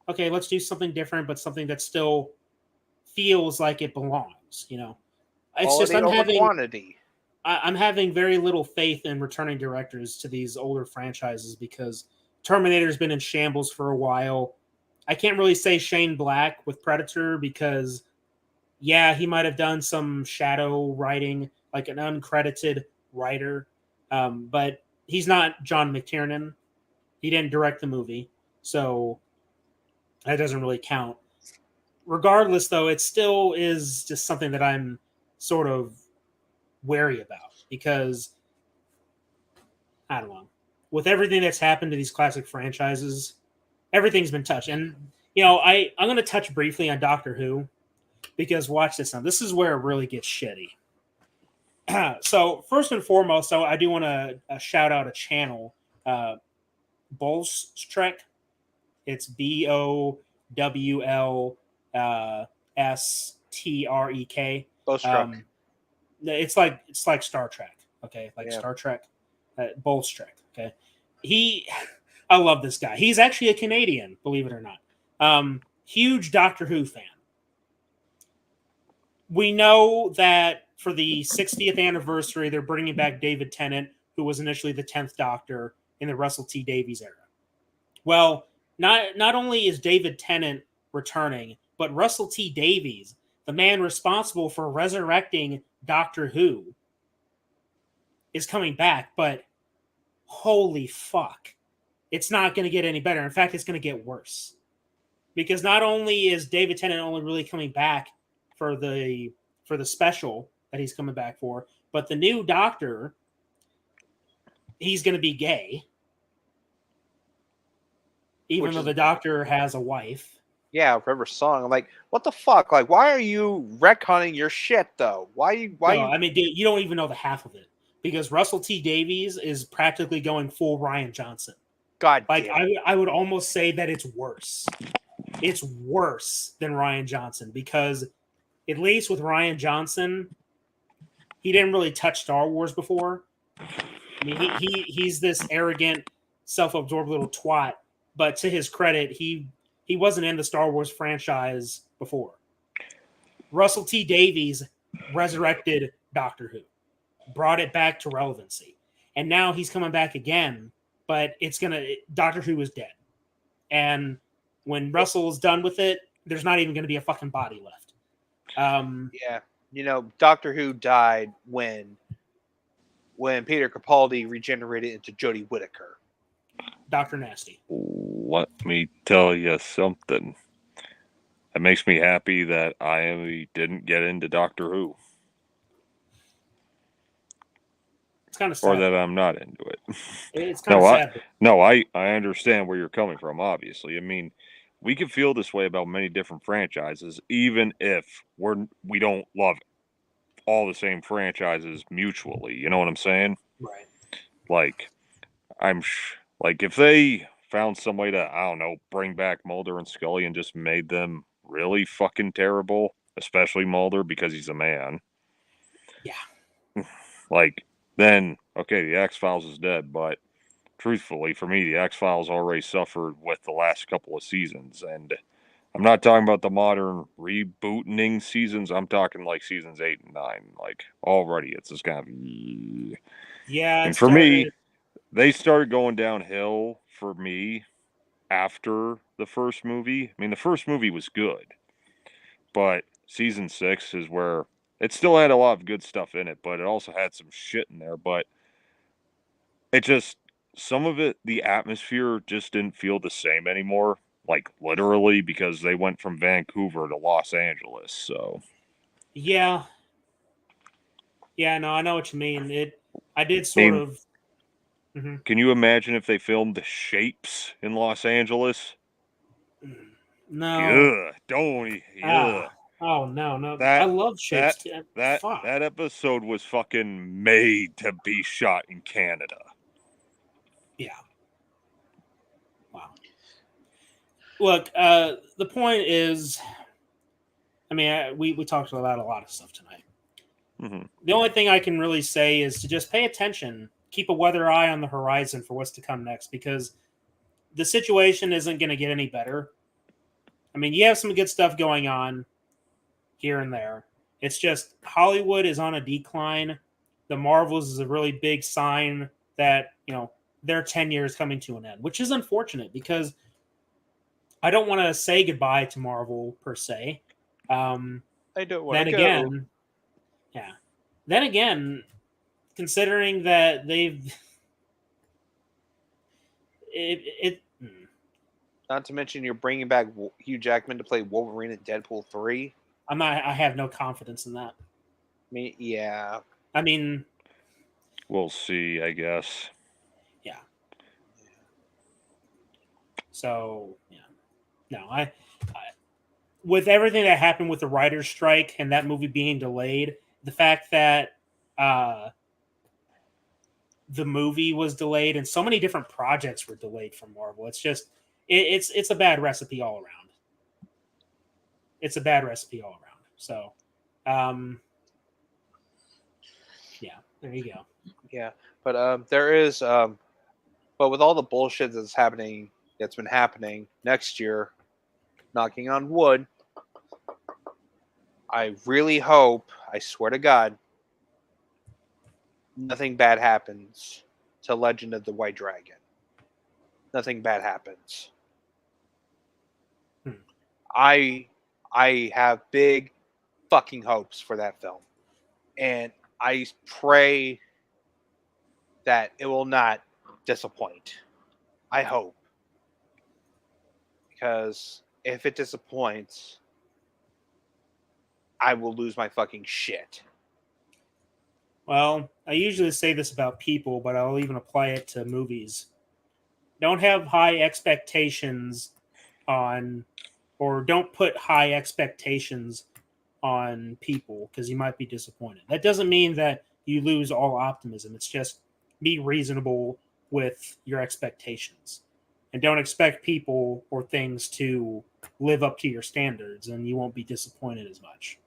okay, let's do something different, but something that still feels like it belongs. It's just quantity. I'm having very little faith in returning directors to these older franchises because Terminator's been in shambles for a while. I can't really say Shane Black with Predator because, yeah, he might have done some shadow writing, like an uncredited writer, but he's not John McTiernan. He didn't direct the movie, so that doesn't really count. Regardless, though, it still is just something that I'm sort of wary about because, I don't know, with everything that's happened to these classic franchises, everything's been touched. And, I'm going to touch briefly on Doctor Who because watch this now. This is where it really gets shitty. So, first and foremost, I do want to shout out a channel, Bolstrek. It's BOWLSTREK. Bolstrek. It's like Star Trek. Okay, Star Trek. Bolstrek. Okay, I love this guy. He's actually a Canadian, believe it or not. Huge Doctor Who fan. We know that for the 60th anniversary, they're bringing back David Tennant, who was initially the 10th Doctor in the Russell T Davies era. Well, not only is David Tennant returning, but Russell T Davies, the man responsible for resurrecting Doctor Who, is coming back. But holy fuck, it's not going to get any better. In fact, it's going to get worse. Because not only is David Tennant only really coming back for the special that he's coming back for, but the new Doctor, he's going to be gay. Even though the Doctor has a wife. Yeah, River Song. I'm like, what the fuck? Like, why are you retconning your shit, though? I mean, dude, you don't even know the half of it. Because Russell T Davies is practically going full Rian Johnson. God like, damn. I would almost say that it's worse. It's worse than Rian Johnson. Because at least with Rian Johnson, he didn't really touch Star Wars before. I mean, he's this arrogant, self-absorbed little twat. But to his credit, he wasn't in the Star Wars franchise before. Russell T Davies resurrected Doctor Who, brought it back to relevancy. And now he's coming back again, but Doctor Who is dead. And when Russell's done with it, there's not even going to be a fucking body left. Yeah. Doctor Who died when Peter Capaldi regenerated into Jodie Whittaker. Dr. Nasty. Let me tell you something. It makes me happy that I didn't get into Doctor Who. It's kind of sad. Or that I'm not into it. It's kind of sad. I understand where you're coming from, obviously. I mean, we can feel this way about many different franchises, even if we don't love all the same franchises mutually. You know what I'm saying? Right. Like, if they found some way to, I don't know, bring back Mulder and Scully and just made them really fucking terrible, especially Mulder because he's a man. Yeah. Then, okay, the X-Files is dead, but truthfully, for me, the X-Files already suffered with the last couple of seasons, and I'm not talking about the modern rebooting seasons. I'm talking like seasons 8 and 9. Like, already, it's just kind of... Yeah. And for me, they started going downhill for me after the first movie. I mean, the first movie was good, but season 6 is where it still had a lot of good stuff in it, but it also had some shit in there. But it just, some of it, the atmosphere just didn't feel the same anymore. Like, literally, because they went from Vancouver to Los Angeles, so. Yeah. Yeah, no, I know what you mean. I did sort of... Mm-hmm. Can you imagine if they filmed The Shapes in Los Angeles? No. Ugh, don't. Oh, no. I love Shapes. That episode was fucking made to be shot in Canada. Yeah. Wow. Look, the point is, I mean, we talked about a lot of stuff tonight. Mhm. The only thing I can really say is to just pay attention, keep a weather eye on the horizon for what's to come next, because the situation isn't going to get any better. I mean, you have some good stuff going on here and there. It's just Hollywood is on a decline. The Marvels is a really big sign that, their 10 years coming to an end, which is unfortunate because I don't want to say goodbye to Marvel per se. I don't want Then to go. again, yeah. Then again, considering that Not to mention you're bringing back Hugh Jackman to play Wolverine in Deadpool 3. I have no confidence in that. Yeah. I mean, We'll see, I guess. yeah. So, yeah. No, I with everything that happened with the writer's strike and that movie being delayed, the fact that the movie was delayed and so many different projects were delayed from Marvel, it's just it's a bad recipe all around. It's a bad recipe all around. So, yeah, there you go. Yeah, but there is, but with all the bullshit that's been happening next year, knocking on wood, I really hope, I swear to God, nothing bad happens to Legend of the White Dragon. Nothing bad happens. I have big fucking hopes for that film, and I pray that it will not disappoint. I hope. Because if it disappoints, I will lose my fucking shit. Well, I usually say this about people, but I'll even apply it to movies. Don't have high expectations on, or don't put high expectations on people because you might be disappointed. That doesn't mean that you lose all optimism. It's just be reasonable with your expectations and don't expect people or things to live up to your standards, and you won't be disappointed as much.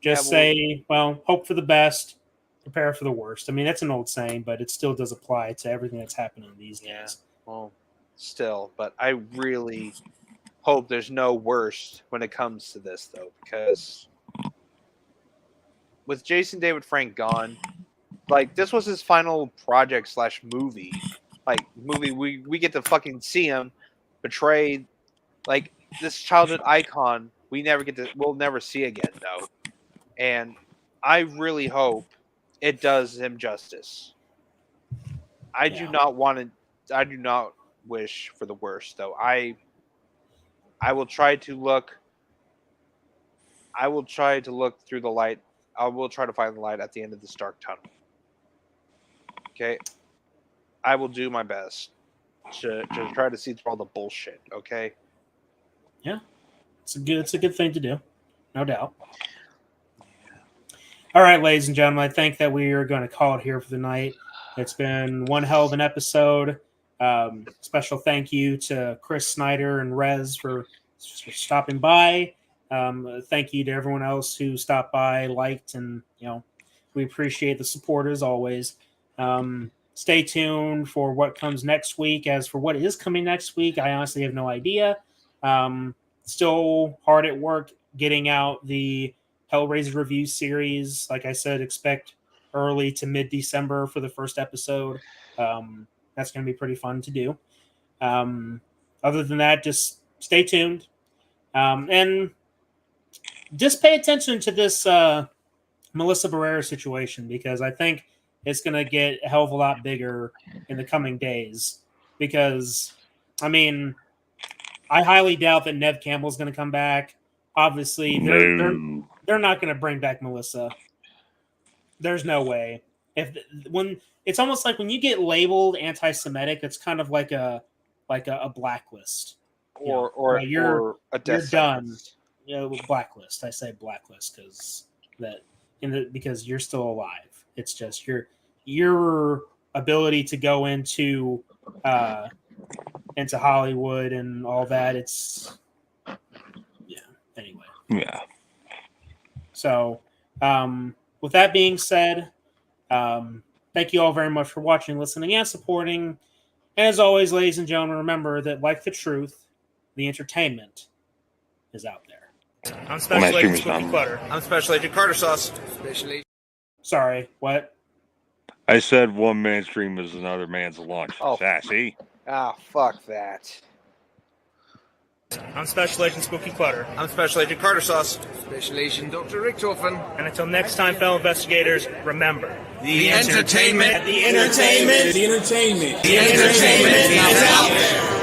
Just say, well, hope for the best, prepare for the worst. I mean, that's an old saying, but it still does apply to everything that's happening these days. Well, still, but I really hope there's no worst when it comes to this, though, because with Jason David Frank gone, like, this was his final project / movie. Like, we get to fucking see him betray, like, this childhood icon we'll never see again, though. And I really hope it does him justice. I do not wish for the worst, though. I will try to look through the light. I will try to find the light at the end of this dark tunnel. Okay? I will do my best to try to see through all the bullshit, okay? Yeah. It's a good thing to do. No doubt. All right, ladies and gentlemen, I think that we are going to call it here for the night. It's been one hell of an episode. Special thank you to Chris Snyder and Rez for stopping by. Thank you to everyone else who stopped by, liked, and we appreciate the support as always. Stay tuned for what comes next week. As for what is coming next week, I honestly have no idea. Still hard at work getting out the Hellraiser review series. Like I said, expect early to mid-December for the first episode. That's going to be pretty fun to do. Other than that, just stay tuned. And just pay attention to this Melissa Barrera situation, because I think it's going to get a hell of a lot bigger in the coming days. Because, I mean, I highly doubt that Nev Campbell's going to come back. Obviously, they're not going to bring back Melissa. There's no way. When it's almost like when you get labeled anti-Semitic, it's kind of like a blacklist, or you're a death done. sentence. Blacklist. I say blacklist because you're still alive. It's just your ability to go into into Hollywood and all that. It's anyway. Yeah. So, with that being said, thank you all very much for watching, listening, and supporting. And as always, ladies and gentlemen, remember that, like the truth, the entertainment is out there. I'm Special Agent Spooky Clutter. I'm Special Agent Carter Sauce. Sorry, what? I said one man's dream is another man's lunch. Oh. Sassy. Ah, fuck that. I'm Special Agent Spooky Clutter. I'm Special Agent Carter Sauce. Special Agent Dr. Richtofen. And until next time, fellow investigators, remember. The entertainment is out there.